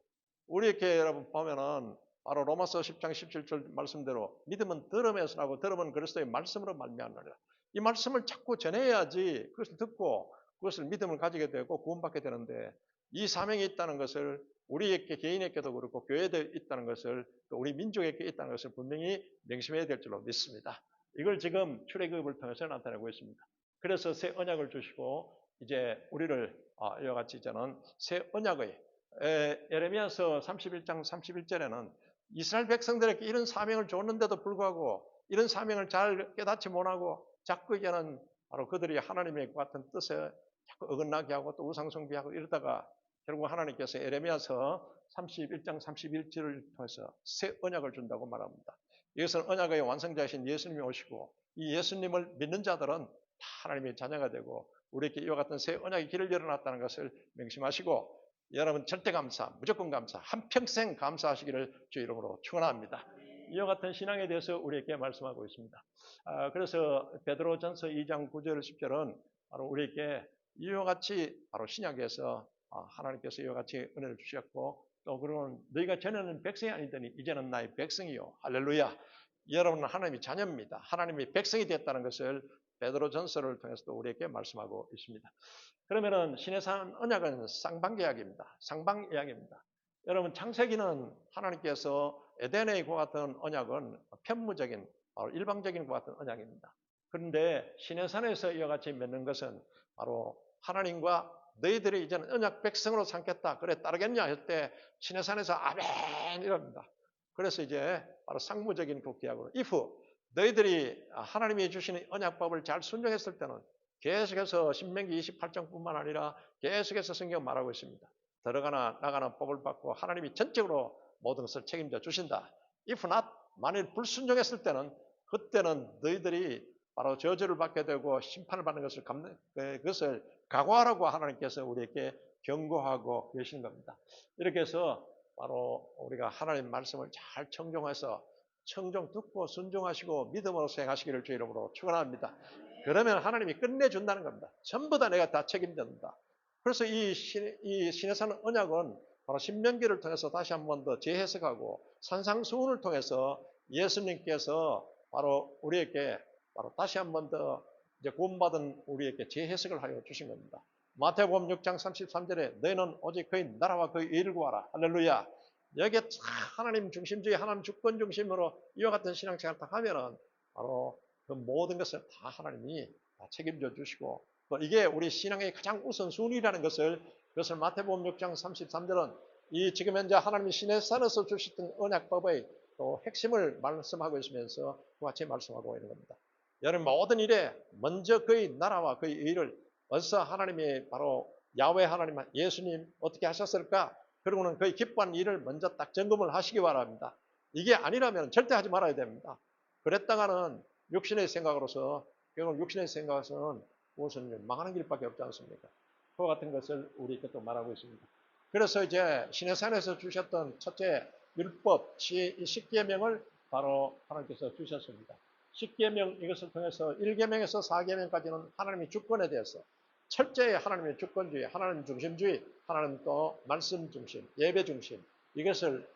우리 이렇게 여러분 보면은 바로 로마서 10장 17절 말씀대로 믿음은 들음에서 나고 들음은 그리스도의 말씀으로 말미암느니라. 이 말씀을 자꾸 전해야지 그것을 듣고 그것을 믿음을 가지게 되고 구원받게 되는데 이 사명이 있다는 것을 우리에게 개인에게도 그렇고 교회에 있다는 것을 또 우리 민족에게 있다는 것을 분명히 명심해야 될 줄로 믿습니다. 이걸 지금 출애굽을 통해서 나타내고 있습니다. 그래서 새 언약을 주시고 이제 우리를 이와 같이 이제는 새 언약의 예레미야서 31장 31절에는 이스라엘 백성들에게 이런 사명을 줬는데도 불구하고 이런 사명을 잘 깨닫지 못하고 자꾸 이제는 바로 그들이 하나님의 같은 뜻에 자꾸 어긋나게 하고 또 우상숭배하고 이러다가 결국 하나님께서 예레미야서 31장 31절을 통해서 새 언약을 준다고 말합니다. 이것은 언약의 완성자이신 예수님이 오시고 이 예수님을 믿는 자들은 다 하나님의 자녀가 되고 우리에게 이와 같은 새 언약의 길을 열어놨다는 것을 명심하시고 여러분 절대 감사, 무조건 감사, 한평생 감사하시기를 주 이름으로 축원합니다. 이와 같은 신앙에 대해서 우리에게 말씀하고 있습니다. 그래서 베드로전서 2장 9절 10절은 바로 우리에게 이와 같이 바로 신약에서 하나님께서 이와 같이 은혜를 주셨고 또 그러면 너희가 전에는 백성이 아니더니 이제는 나의 백성이요. 할렐루야. 여러분은 하나님의 자녀입니다. 하나님의 백성이 됐다는 것을 베드로전서를 통해서도 우리에게 말씀하고 있습니다. 그러면은 신의 산 언약은 쌍방계약입니다. 쌍방이야기입니다. 여러분 창세기는 하나님께서 에덴의 과 같은 언약은 편무적인 일방적인 과 같은 언약입니다. 그런데 신의 산에서 이와 같이 맺는 것은 바로 하나님과 너희들이 이제는 언약 백성으로 삼겠다. 그래 따르겠냐 할 때 신의 산에서 아멘 이럽니다. 그래서 이제 바로 상무적인 그 계약으로 if 너희들이 하나님이 주시는 언약법을 잘 순종했을 때는 계속해서 신명기 28장뿐만 아니라 계속해서 성경 말하고 있습니다. 들어가나 나가나 법을 받고 하나님이 전적으로 모든 것을 책임져 주신다. if not 만일 불순종했을 때는 그때는 너희들이 바로 저주를 받게 되고 심판을 받는 것을 그것을 각오하라고 하나님께서 우리에게 경고하고 계시는 겁니다. 이렇게 해서 바로 우리가 하나님 말씀을 잘 청종해서 청종 듣고 순종하시고 믿음으로 수행하시기를 주 이름으로 축원합니다. 그러면 하나님이 끝내준다는 겁니다. 전부 다 내가 다 책임진다. 그래서 이 신의 산 언약은 바로 신명기를 통해서 다시 한 번 더 재해석하고 산상수훈을 통해서 예수님께서 바로 우리에게 바로 다시 한 번 더 이제 구원받은 우리에게 재해석을 하여 주신 겁니다. 마태복음 6장 33절에 너희는 오직 그의 나라와 그의 의를 구하라. 할렐루야. 여기에 하나님 중심주의, 하나님 주권 중심으로 이와 같은 신앙생활을 딱 하면은 바로 그 모든 것을 다 하나님이 다 책임져 주시고, 또 이게 우리 신앙의 가장 우선순위라는 것을, 그것을 마태복음 6장 33절은 이 지금 현재 하나님이 시내산에서 주셨던 언약법의 또 핵심을 말씀하고 있으면서 그 같이 말씀하고 있는 겁니다. 여러분 모든 일에 먼저 그의 나라와 그의 의를, 어디서 하나님이 바로 야훼 하나님, 예수님 어떻게 하셨을까? 그리고는 그의 기뻐하는 일을 먼저 딱 점검을 하시기 바랍니다. 이게 아니라면 절대 하지 말아야 됩니다. 그랬다가는 육신의 생각으로서, 결국 육신의 생각에서는 무엇은 망하는 길밖에 없지 않습니까? 그와 같은 것을 우리 또 말하고 있습니다. 그래서 이제 시내산에서 주셨던 첫째 율법, 십계명을 바로 하나님께서 주셨습니다. 십계명, 이것을 통해서 1계명에서 4계명까지는 하나님의 주권에 대해서 철저히 하나님의 주권주의, 하나님 중심주의, 하나님 또 말씀 중심, 예배 중심, 이것을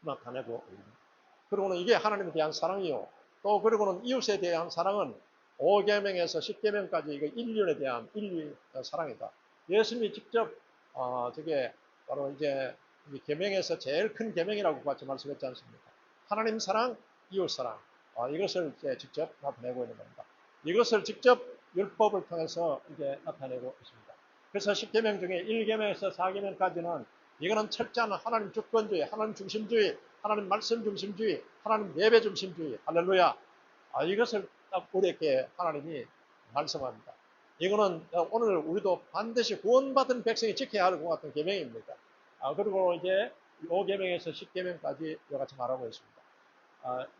나타내고 있습니다. 그리고는 이게 하나님에 대한 사랑이요. 또 그리고는 이웃에 대한 사랑은 5계명에서 10계명까지 이거 인륜에 대한 인류 사랑이다. 예수님이 직접 저게 바로 이제 계명에서 제일 큰 계명이라고 같이 말씀했지 않습니까? 하나님 사랑, 이웃 사랑, 이것을 이제 직접 나타내고 있는 겁니다. 이것을 직접 율법을 통해서 이제 나타내고 있습니다. 그래서 10계명 중에 1계명에서 4계명까지는 이거는 철저한 하나님 주권주의, 하나님 중심주의, 하나님 말씀 중심주의, 하나님 예배 중심주의, 할렐루야. 이것을 딱 우리에게 하나님이 말씀합니다. 이거는 오늘 우리도 반드시 구원받은 백성이 지켜야 할 것 같은 계명입니다. 그리고 이제 5계명에서 10계명까지 이와 같이 말하고 있습니다.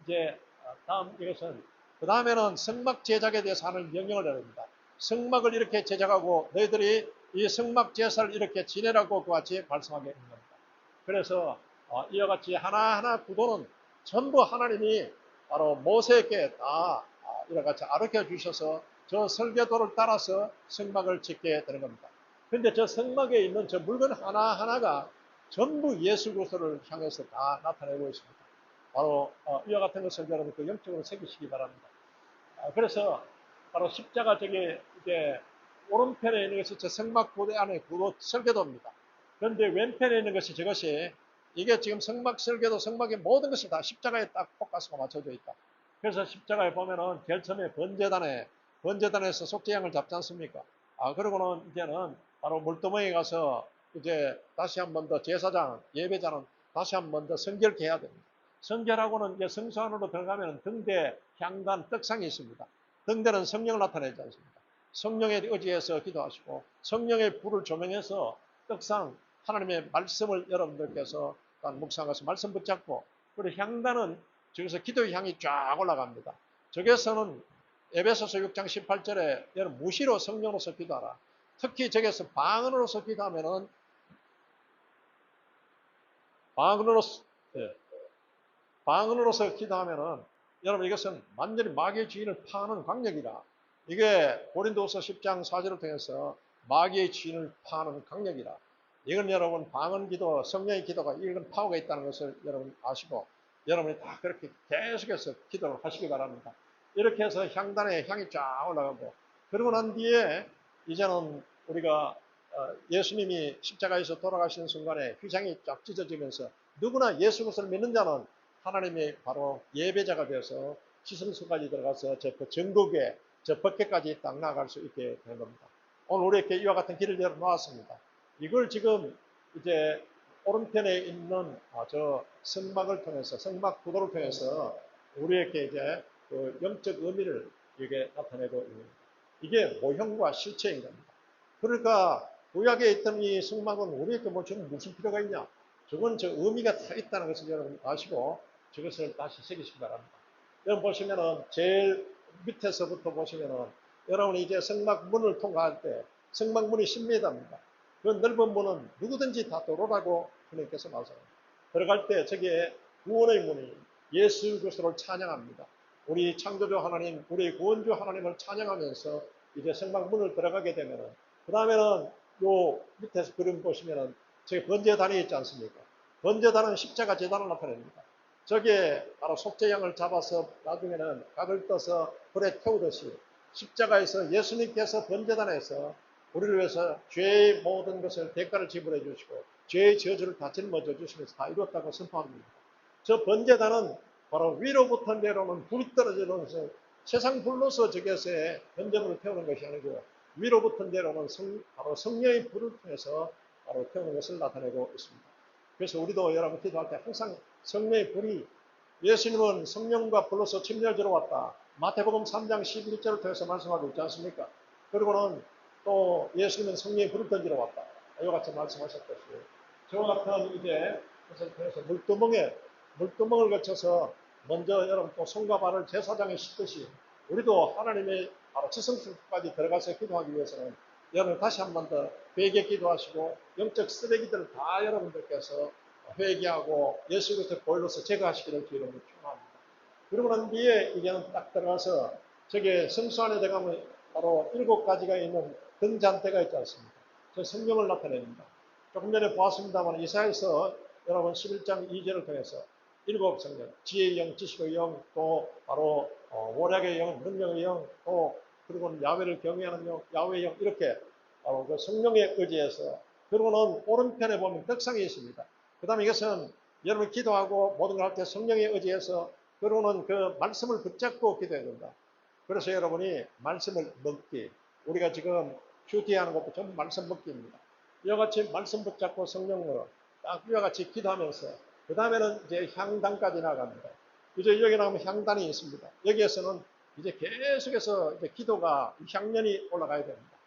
이제 다음 이것은, 그 다음에는 성막 제작에 대해서 하는 명령을 내립니다. 성막을 이렇게 제작하고 너희들이 이 성막 제사를 이렇게 지내라고 그와 같이 말씀하게 있는 겁니다. 그래서 이와 같이 하나하나 구도는 전부 하나님이 바로 모세에게 다 이와 같이 가르쳐 주셔서 저 설계도를 따라서 성막을 짓게 되는 겁니다. 그런데 저 성막에 있는 저 물건 하나하나가 전부 예수 그리스도를 향해서 다 나타내고 있습니다. 바로 이와 같은 것을 여러분 그 영적으로 새기시기 바랍니다. 그래서 바로 십자가 저게 이제 오른편에 있는 것이 저 성막 구도 안에 구도 설계도입니다. 그런데 왼편에 있는 것이 저것이, 이게 지금 성막 설계도, 성막의 모든 것이 다 십자가에 딱 포커스가 맞춰져 있다. 그래서 십자가에 보면은 제일 처음에 번제단에서 속죄양을 잡지 않습니까? 그러고는 이제는 바로 물두멍에 가서 이제 다시 한 번 더 제사장, 예배자는 다시 한 번 더 성결케 해야 됩니다. 성결하고는 이제 성소 안으로 들어가면 등대, 향단, 떡상이 있습니다. 등대는 성령을 나타내지 않습니다. 성령에 의지해서 기도하시고 성령의 불을 조명해서 떡상, 하나님의 말씀을 여러분들께서 묵상해서 말씀 붙잡고, 그리고 향단은 저기서 기도의 향이 쫙 올라갑니다. 저기서는 에베소서 6장 18절에 여러분 무시로 성령으로서 기도하라. 특히 저기서 방언으로서 기도하면은 방언으로서 기도하면은 여러분 이것은 완전히 마귀의 주인을 파는 강력이라. 이게 고린도서 10장 4절을 통해서 마귀의 주인을 파는 강력이라. 이건 여러분 방언 기도, 성령의 기도가 이런 파워가 있다는 것을 여러분 아시고 여러분이 다 그렇게 계속해서 기도를 하시기 바랍니다. 이렇게 해서 향단에 향이 쫙 올라가고, 그러고 난 뒤에 이제는 우리가 예수님이 십자가에서 돌아가시는 순간에 휘장이 쫙 찢어지면서 누구나 예수 그리스도를 믿는 자는 하나님이 바로 예배자가 되어서 지성소까지 들어가서 저 전국에 저 법궤까지 딱 나아갈 수 있게 된 겁니다. 오늘 우리에게 이와 같은 길을 열어놓았습니다. 이걸 지금 이제 오른편에 있는 저 성막을 통해서, 성막 구도를 통해서 우리에게 이제 그 영적 의미를 이게 나타내고 있는 겁니다. 이게 모형과 실체인 겁니다. 그러니까 구약에 있던 이 성막은 우리에게 뭐 지금 무슨 필요가 있냐? 저건 저 의미가 다 있다는 것을 여러분 아시고 저것을 다시 새기시기 바랍니다. 여러분 보시면은 제일 밑에서부터 보시면은 여러분이 이제 성막 문을 통과할 때 성막 문이 10m입니다. 그 넓은 문은 누구든지 다 들어오라고 주님께서 말씀합니다. 들어갈 때 저기에 구원의 문이 예수 그리스도를 찬양합니다. 우리 창조주 하나님, 우리 구원주 하나님을 찬양하면서 이제 성막 문을 들어가게 되면은, 그 다음에는 요 밑에서 그림 보시면은 저기 번제단이 있지 않습니까? 번제단은 십자가 제단을 나타냅니다. 저기에 바로 속죄양을 잡아서 나중에는 각을 떠서 불에 태우듯이 십자가에서 예수님께서 번제단에서 우리를 위해서 죄의 모든 것을 대가를 지불해 주시고 죄의 저주를 다 짊어져 주시면서 다 이뤘다고 선포합니다. 저 번제단은 바로 위로부터 내려오는 불이 떨어지는 세상 불로서 저기서의 번제물을 태우는 것이 아니고 위로부터 내려오는 바로 성령의 불을 통해서 바로 태우는 것을 나타내고 있습니다. 그래서 우리도 여러분 기도할 때 항상 성령의 불이, 예수님은 성령과 불로서 침례를 왔다. 마태복음 3장 11절을 통해서 말씀하고 있지 않습니까? 그리고는 또 예수님은 성령의 불을 던지러 왔다. 이와 같이 말씀하셨듯이 저와 같은 이제 그것을 통해서 물두멍을 거쳐서 먼저 여러분 또 손과 발을 제사장에 씻듯이 우리도 하나님의 바로 지성소까지 들어가서 기도하기 위해서는 여러분 다시 한 번 더 회개 기도하시고 영적 쓰레기들을 다 여러분들께서 회개하고 예수 그리스도의 보혈로서 제거하시기를 주의로 축원합니다. 그러고 난 뒤에 이제는 딱 들어가서 저게 성수 안에 들어가면 바로 7가지가 있는 등잔대가 있지 않습니까? 저 성령을 나타냅니다. 조금 전에 보았습니다만 이사야서 여러분 11장 2절을 통해서 7성령, 지혜의 영, 지식의 영, 또 바로 월약의 영, 능력의 영, 또 그리고는 야훼를 경외하는 영, 야훼의 영, 이렇게 바로 그 성령에 의지해서, 그리고는 오른편에 보면 덕상이 있습니다. 그 다음에 이것은 여러분 기도하고 모든 걸 할 때 성령에 의지해서, 그리고는 그 말씀을 붙잡고 기도해야 된다. 그래서 여러분이 말씀을 먹기, 우리가 지금 큐티하는 것도 전부 말씀 먹기입니다. 이와 같이 말씀 붙잡고 성령으로 딱 이와 같이 기도하면서 그 다음에는 이제 향단까지 나갑니다. 이제 여기 나오면 향단이 있습니다. 여기에서는 이제 계속해서 이제 기도가 향년이 올라가야 됩니다.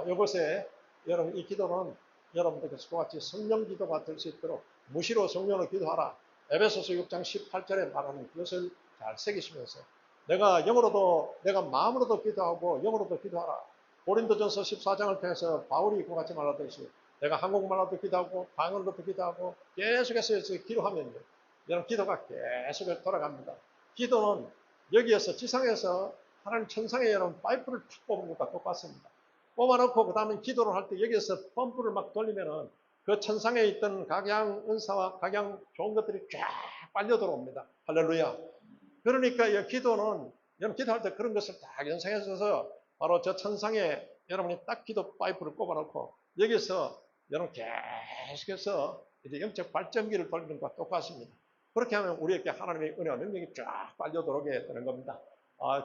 이것에 여러분 이 기도는 여러분들께서 같이 성령 기도가 될 수 있도록 무시로 성령을 기도하라. 에베소서 6장 18절에 말하는 그것을 잘 새기시면서 내가 영으로도, 내가 마음으로도 기도하고 영으로도 기도하라. 고린도전서 14장을 통해서 바울이 이와 같이 말하듯이 내가 한국말로도 기도하고 방언으로도 기도하고 계속해서 기도하면요, 여러분 기도가 계속 돌아갑니다. 기도는 여기에서 지상에서 하나님 천상에 여러분 파이프를 탁 뽑은 것과 똑같습니다. 뽑아놓고 그 다음에 기도를 할 때 여기에서 펌프를 막 돌리면은 그 천상에 있던 각양 은사와 각양 좋은 것들이 쫙 빨려 들어옵니다. 할렐루야. 그러니까 이 기도는 여러분 기도할 때 그런 것을 딱 연상해서 바로 저 천상에 여러분이 딱 기도 파이프를 꼽아놓고 여기서 여러분 계속해서 이제 영적 발전기를 돌리는 것과 똑같습니다. 그렇게 하면 우리에게 하나님의 은혜와 능력이 쫙 빨려 들어오게 되는 겁니다.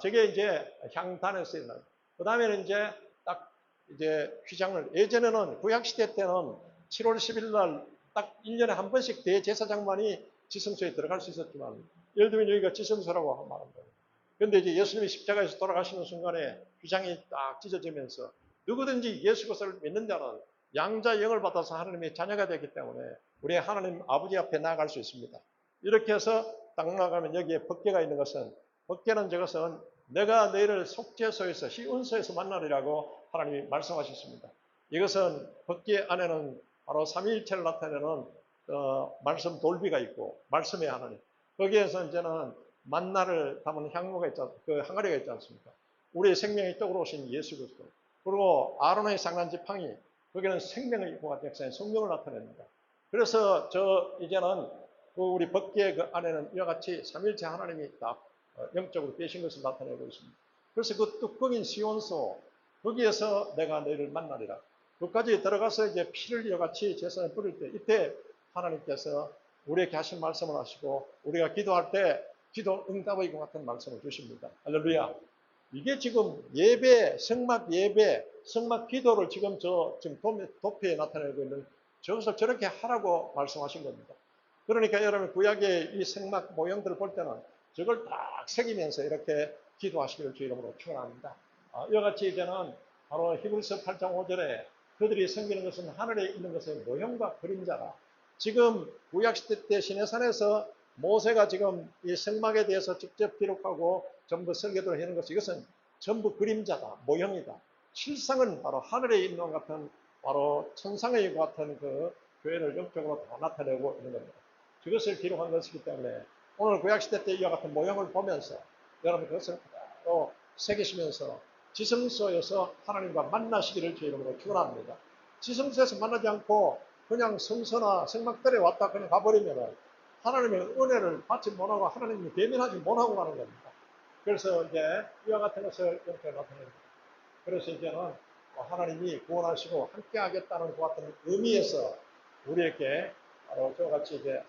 저게 이제 향단에 쓰이는. 그 다음에는 이제 딱 이제 휘장을, 예전에는 구약시대 때는 7월 10일 날 딱 1년에 한 번씩 대제사장만이 지성소에 들어갈 수 있었지만, 예를 들면 여기가 지성소라고 말하는 거예요. 그런데 이제 예수님이 십자가에서 돌아가시는 순간에 휘장이 딱 찢어지면서 누구든지 예수 그리스도를 믿는 자는 양자 영을 받아서 하나님의 자녀가 되기 때문에 우리 하나님 아버지 앞에 나아갈 수 있습니다. 이렇게 해서 딱 나가면 여기에 법궤가 있는 것은, 법궤는 저것은 내가 너희를 속죄소에서 시온소에서 만나리라고 하나님이 말씀하셨습니다. 이것은 법궤 안에는 바로 삼위일체를 나타내는 말씀 돌비가 있고 말씀의 하나님, 거기에서 이제는 만나를 담은 향로가 있지, 그 항아리가 있지 않습니까? 우리의 생명의 떡으로 오신 예수 그리스도, 그리고 아론의 상난 지팡이, 거기는 생명을 입고 같은 역사에 성령을 나타냅니다. 그래서 이제는 그 우리 법궤 그 안에는 이와 같이 삼일체 하나님이 딱 영적으로 계신 것을 나타내고 있습니다. 그래서 그 뚜껑인 시온소, 거기에서 내가 너희를 만나리라. 거기까지 들어가서 이제 피를 이와 같이 제사에 뿌릴 때, 이때 하나님께서 우리에게 하신 말씀을 하시고 우리가 기도할 때 기도 응답의 같은 말씀을 주십니다. 할렐루야. 이게 지금 예배, 성막 예배, 성막 기도를 지금 지금 도표에 나타내고 있는 저것을 저렇게 하라고 말씀하신 겁니다. 그러니까 여러분 구약의 이 성막 모형들을 볼 때는 저걸 딱 새기면서 이렇게 기도하시기를 주 이름으로 축원합니다. 이와 같이 이제는 바로 히브리서 8장 5절에 그들이 섬기는 것은 하늘에 있는 것의 모형과 그림자라. 지금 구약시대 때 시내산에서 모세가 지금 이 성막에 대해서 직접 기록하고 전부 설계도를 해놓은 것이, 이것은 전부 그림자다, 모형이다. 실상은 바로 하늘에 있는 것 같은, 바로 천상의 것 같은 그 교회를 영적으로 다 나타내고 있는 겁니다. 그것을 기록한 것이기 때문에 오늘 구약시대 때 이와 같은 모형을 보면서 여러분 그것을 또 새기시면서 지성소에서 하나님과 만나시기를 주 이름으로 축원합니다. 지성소에서 만나지 않고 그냥 성소나 성막들에 왔다 그냥 가버리면 하나님의 은혜를 받지 못하고 하나님이 대면하지 못하고 가는 겁니다. 그래서 이제 이와 같은 것을 이렇게 나타냅니다. 그래서 이제는 하나님이 구원하시고 함께 하겠다는 것 같은 의미에서 우리에게 바로 저와 같이 이제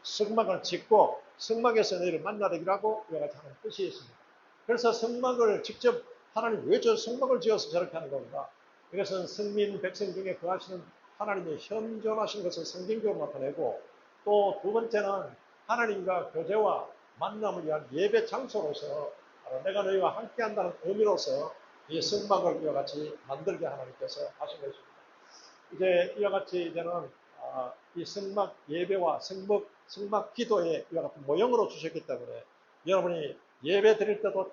성막을 짓고 성막에서 너희를 만나기로 하고 이와 같이 하는 뜻이 있습니다. 그래서 성막을 직접 하나님 왜 저 성막을 지어서 저렇게 하는 겁니까? 이것은 성민 백성 중에 거하시는 하나님의 현존하신 것을 성경적으로 나타내고 또 두 번째는 하나님과 교제와 만남을 위한 예배 장소로서 내가 너희와 함께 한다는 의미로서 이 성막을 이와 같이 만들게 하나님께서 하신 것입니다. 이제 이와 같이 이제는 이 성막 예배와 성막 기도에 이와 같은 모형으로 주셨기 때문에 여러분이 예배 드릴 때도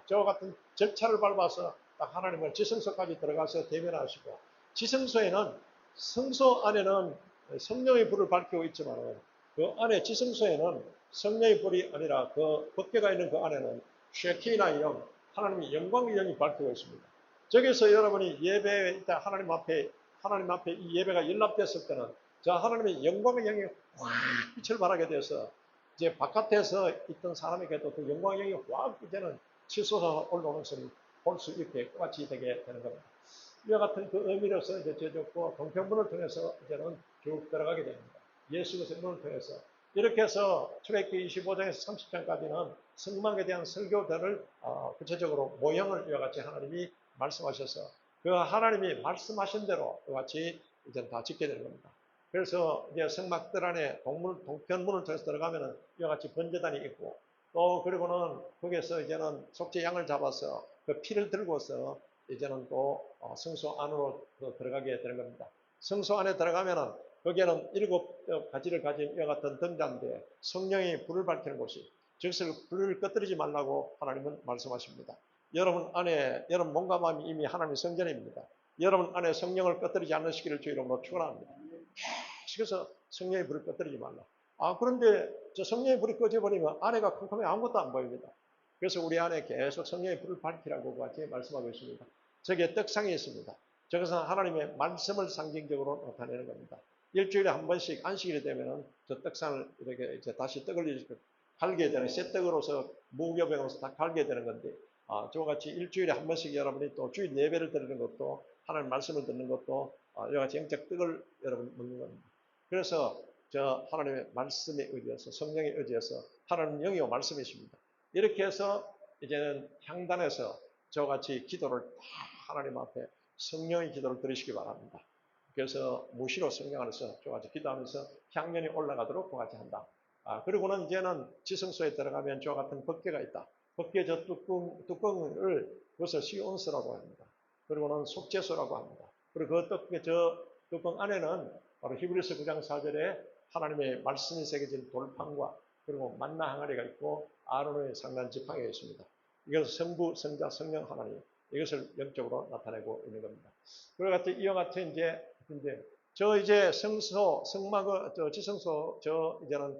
저와 같은 절차를 밟아서 딱 하나님을 지성소까지 들어가서 대면하시고 지성소에는 성소 안에는 성령의 불을 밝히고 있지만 그 안에 지성소에는 성령의 불이 아니라 그 법궤가 있는 그 안에는 쉐키나의 영, 하나님의 영광의 영이 밝히고 있습니다. 저기서 여러분이 예배에 있다 하나님 앞에 이 예배가 연락됐을 때는 저 하나님의 영광의 영이 확 빛을 발하게 돼서 이제 바깥에서 있던 사람에게도 그 영광의 영이 확 이제는 치솟아 올라오는 것을 볼 수 있게 똑같이 되게 되는 겁니다. 이와 같은 그 의미로서 이제 제줬고 동편문을 통해서 이제는 쭉 들어가게 됩니다. 예수 그리스도의 문을 통해서 이렇게 해서 출애굽기 25장에서 30장까지는 성막에 대한 설교들을 구체적으로 모형을 이와 같이 하나님이 말씀하셔서 그 하나님이 말씀하신 대로 이와 같이 이제 다 짓게 되는 겁니다. 그래서 이제 성막들 안에 동편문을 통해서 들어가면은 이와 같이 번제단이 있고 또 그리고는 거기에서 이제는 속죄 양을 잡아서 그 피를 들고서 이제는 또 성소 안으로 들어가게 되는 겁니다. 성소 안에 들어가면은 거기에는 7가지를 가진 이와 같은 등잔대 성령이 불을 밝히는 곳이 즉시 불을 꺼뜨리지 말라고 하나님은 말씀하십니다. 여러분 안에 여러분 몸과 마음이 이미 하나님의 성전입니다. 여러분 안에 성령을 꺼뜨리지 않으시기를 주 이름으로 축원합니다. 계속해서 성령의 불을 꺼뜨리지 말라. 그런데 저 성령의 불이 꺼져버리면 안에가 컴컴해 아무것도 안 보입니다. 그래서 우리 안에 계속 성령의 불을 밝히라고 같이 말씀하고 있습니다. 저기에 떡상이 있습니다. 저것은 하나님의 말씀을 상징적으로 나타내는 겁니다. 일주일에 한 번씩 안식일이 되면은 저 떡상을 이렇게 이제 다시 떡을 갈게 되는 새 떡으로서 무교병으로서 다 갈게 되는 건데 저와 같이 일주일에 한 번씩 여러분이 또 주일 예배를 드리는 것도 하나님 말씀을 듣는 것도 이와 같이 영적 떡을 여러분 먹는 겁니다. 그래서 저 하나님의 말씀에 의지해서 성령에 의지해서 하나님 영이요 말씀이십니다. 이렇게 해서 이제는 향단에서 저와 같이 기도를 다 하나님 앞에 성령의 기도를 드리시기 바랍니다. 그래서 무시로 성령 안에서 저와 같이 기도하면서 향연이 올라가도록 같이 한다. 그리고는 이제는 지성소에 들어가면 저와 같은 법궤가 있다. 법궤 저 뚜껑을 그것을 시온스라고 합니다. 그리고는 속죄소라고 합니다. 그리고 그 저 뚜껑 안에는 바로 히브리서 9장 4절에 하나님의 말씀이 새겨진 돌판과 그리고 만나 항아리가 있고 아론의 상단 지팡이가 있습니다. 이것은 성부, 성자, 성령 하나님 이것을 영적으로 나타내고 있는 겁니다. 그와 같이 이와 같이 이제 저 이제 성소, 성막은 지성소 이제는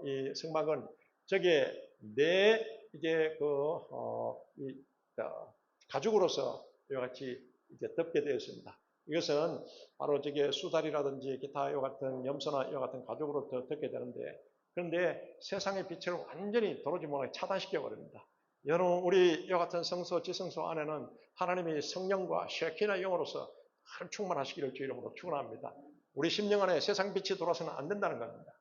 이 성막은 저게 이제 가죽으로서 이와 같이 이제 덮게 되어 있습니다. 이것은 바로 저게 수달이라든지 기타 이와 같은 염소나 이와 같은 가죽으로 덮게 되는데 그런데 세상의 빛을 완전히 도로지 못하게 차단시켜 버립니다. 여러분 우리 이와 같은 성소, 지성소 안에는 하나님의 성령과 쉐키나 영으로서 충만하시기를 주 이름으로 축원합니다. 우리 심령 안에 세상 빛이 들어와서는 안 된다는 겁니다.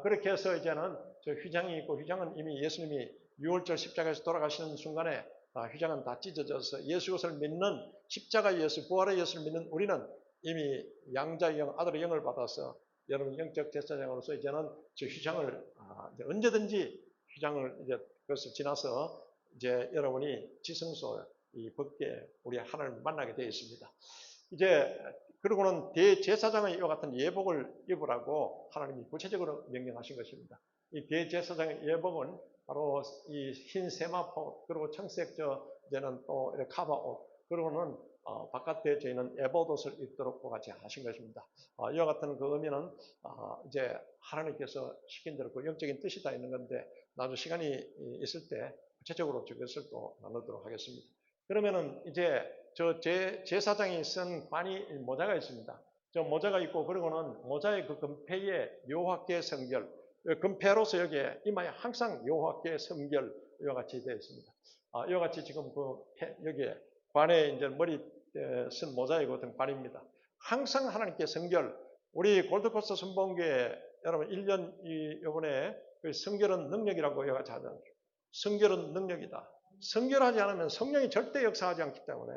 그렇게 해서 이제는 저 휘장이 있고 휘장은 이미 예수님이 6월절 십자가에서 돌아가시는 순간에 휘장은 다 찢어져서 예수 것을 믿는 십자가 예수, 부활의 예수를 믿는 우리는 이미 양자의 영, 아들의 영을 받아서 여러분 영적 제사장으로서 이제는 저 휘장을 이제 언제든지 휘장을 이제 그것을 지나서 이제 여러분이 지성소 이 법궤 우리 하나님을 만나게 되어 있습니다. 이제 그리고는 대제사장의 이와 같은 예복을 입으라고 하나님이 구체적으로 명령하신 것입니다. 이 대제사장의 예복은 바로 이 흰 세마포 그리고 청색 이제는 또 카바옷 그리고는 바깥에 저희는 에봇옷을 입도록 같이 하신 것입니다. 이와 같은 그 의미는 이제 하나님께서 시킨 대로 그 영적인 뜻이 다 있는 건데 나중에 시간이 있을 때 구체적으로 그것을 또 나누도록 하겠습니다. 그러면은 이제 저 제사장이 쓴 모자가 있습니다. 저 모자가 있고 그리고는 모자의 그 금패에 여호와께 성결 금패로서 여기에 이마에 항상 여호와께 성결 이와 같이 되어 있습니다. 이와 같이 지금 여기에 관에 이제 머리 쓴 모자이고 등반입니다. 항상 하나님께 성결, 우리 골드코스트 순복음교회 여러분 1년 이번에 성결은 능력이라고 여가 하잖아요. 성결은 능력이다. 성결하지 않으면 성령이 절대 역사하지 않기 때문에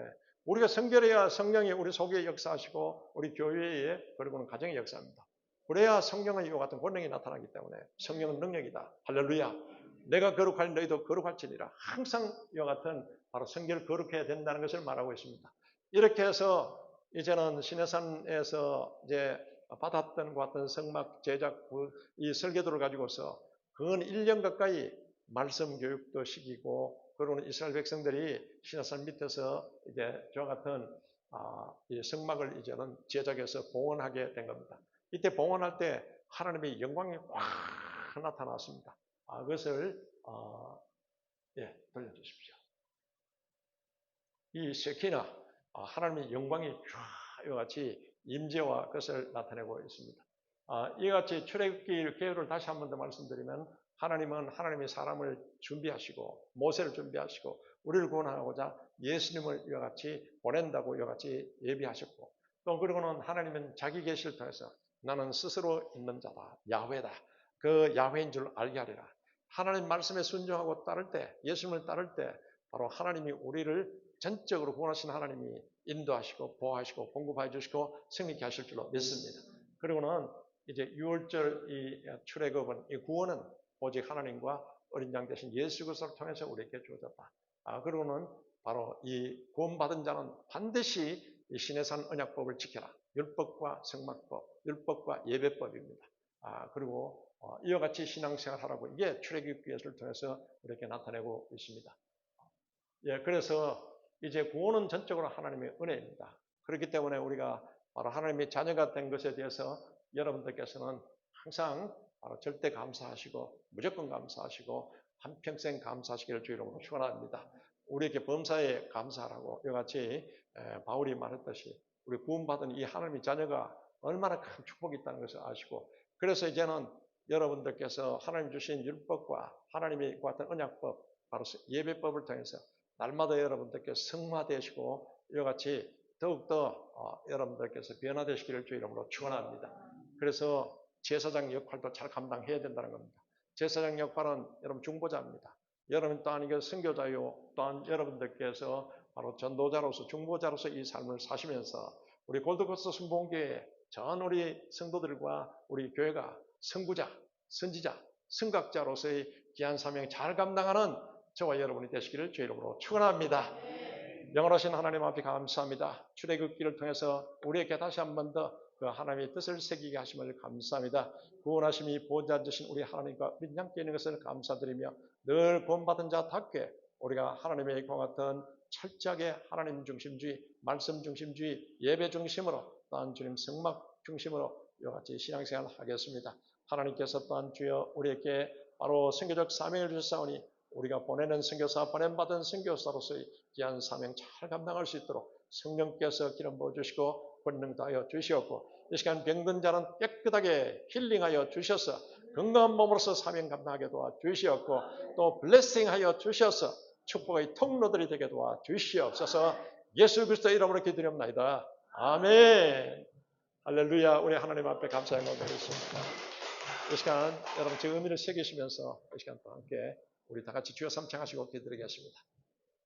우리가 성결해야 성령이 우리 속에 역사하시고 우리 교회에 그리고는 가정에 역사합니다. 그래야 성령의 이와 같은 권능이 나타나기 때문에 성령은 능력이다. 할렐루야. 내가 거룩하니 너희도 거룩할지니라. 항상 이와 같은 바로 성결 거룩해야 된다는 것을 말하고 있습니다. 이렇게 해서 이제는 시내산에서 이제 받았던 것 같은 성막 제작 이 설계도를 가지고서 근 1년 가까이 말씀 교육도 시키고 그러는 이스라엘 백성들이 시내산 밑에서 이제 저와 같은 이 성막을 이제는 제작해서 봉헌하게 된 겁니다. 이때 봉헌할 때 하나님의 영광이 확 나타났습니다. 그것을 돌려주십시오. 이 세키나 하나님의 영광이 쫙 이와 같이 임재와 것을 나타내고 있습니다. 이와 같이 출애굽기 계율을 다시 한 번 더 말씀드리면 하나님은 하나님의 사람을 준비하시고 모세를 준비하시고 우리를 구원하고자 예수님을 이와 같이 보낸다고 이와 같이 예비하셨고 또 그리고는 하나님은 자기 계시를 통해서 나는 스스로 있는 자다. 야훼다. 그 야훼인 줄 알게 하리라. 하나님 말씀에 순종하고 따를 때 예수님을 따를 때 바로 하나님이 우리를 전적으로 구원하신 하나님이 인도하시고 보호하시고 공급해 주시고 승리케 하실 줄로 믿습니다. 그리고는 이제 6월절 이 출애굽은 이 구원은 오직 하나님과 어린 양 대신 예수 그리스도를 통해서 우리에게 주어졌다. 그리고는 바로 이 구원받은 자는 반드시 이 시내산 언약법을 지켜라. 율법과 성막법, 율법과 예배법입니다. 그리고 이와 같이 신앙생활하라고 이게 출애굽기를 통해서 이렇게 나타내고 있습니다. 그래서 이제 구원은 전적으로 하나님의 은혜입니다. 그렇기 때문에 우리가 바로 하나님의 자녀가 된 것에 대해서 여러분들께서는 항상 바로 절대 감사하시고 무조건 감사하시고 한평생 감사하시기를 주 이름으로 축원합니다. 우리에게 범사에 감사하라고 이와 같이 바울이 말했듯이 우리 구원받은 이 하나님의 자녀가 얼마나 큰 축복이 있다는 것을 아시고 그래서 이제는 여러분들께서 하나님 주신 율법과 하나님의 같은 언약법 바로 예배법을 통해서 날마다 여러분들께서 성화되시고 이와 같이 더욱더 여러분들께서 변화되시기를 주 이름으로 축원합니다. 그래서 제사장 역할도 잘 감당해야 된다는 겁니다. 제사장 역할은 여러분 중보자입니다. 여러분 또한 이게 선교자요 또한 여러분들께서 바로 전도자로서 중보자로서 이 삶을 사시면서 우리 골드코스트 순복음교회 전 우리 성도들과 우리 교회가 선구자, 선지자, 선각자로서의 귀한 사명 잘 감당하는 저와 여러분이 되시기를 주의 이름으로 축원합니다. 영원하신 하나님 앞에 감사합니다. 출애굽기를 통해서 우리에게 다시 한 번 더 그 하나님의 뜻을 새기게 하심을 감사합니다. 구원하심이 보좌 앉으신 우리 하나님과 우리 함께 있는 것을 감사드리며 늘 구원받은 자답게 우리가 하나님의 과 같은 철저하게 하나님 중심주의, 말씀 중심주의, 예배 중심으로 또한 주님 성막 중심으로 이와 같이 신앙생활을 하겠습니다. 하나님께서 또한 주여 우리에게 바로 선교적 사명을 주셨사오니 우리가 보내는 선교사, 보냄받은 선교사로서의 귀한 사명 잘 감당할 수 있도록 성령께서 기름 부어주시고 권능 다하여 주시옵고 이 시간 병든 자는 깨끗하게 힐링하여 주셔서 건강한 몸으로서 사명 감당하게 도와주시옵고 또 블레싱하여 주셔서 축복의 통로들이 되게 도와주시옵소서. 예수 그리스도의 이름으로 기도드립니다. 아멘. 할렐루야. 우리 하나님 앞에 감사의 마음을 드리겠습니다. 이 시간 여러분 제 의미를 새기시면서 이 시간 또 함께 우리 다 같이 주여 삼창하시고 기도드리겠습니다.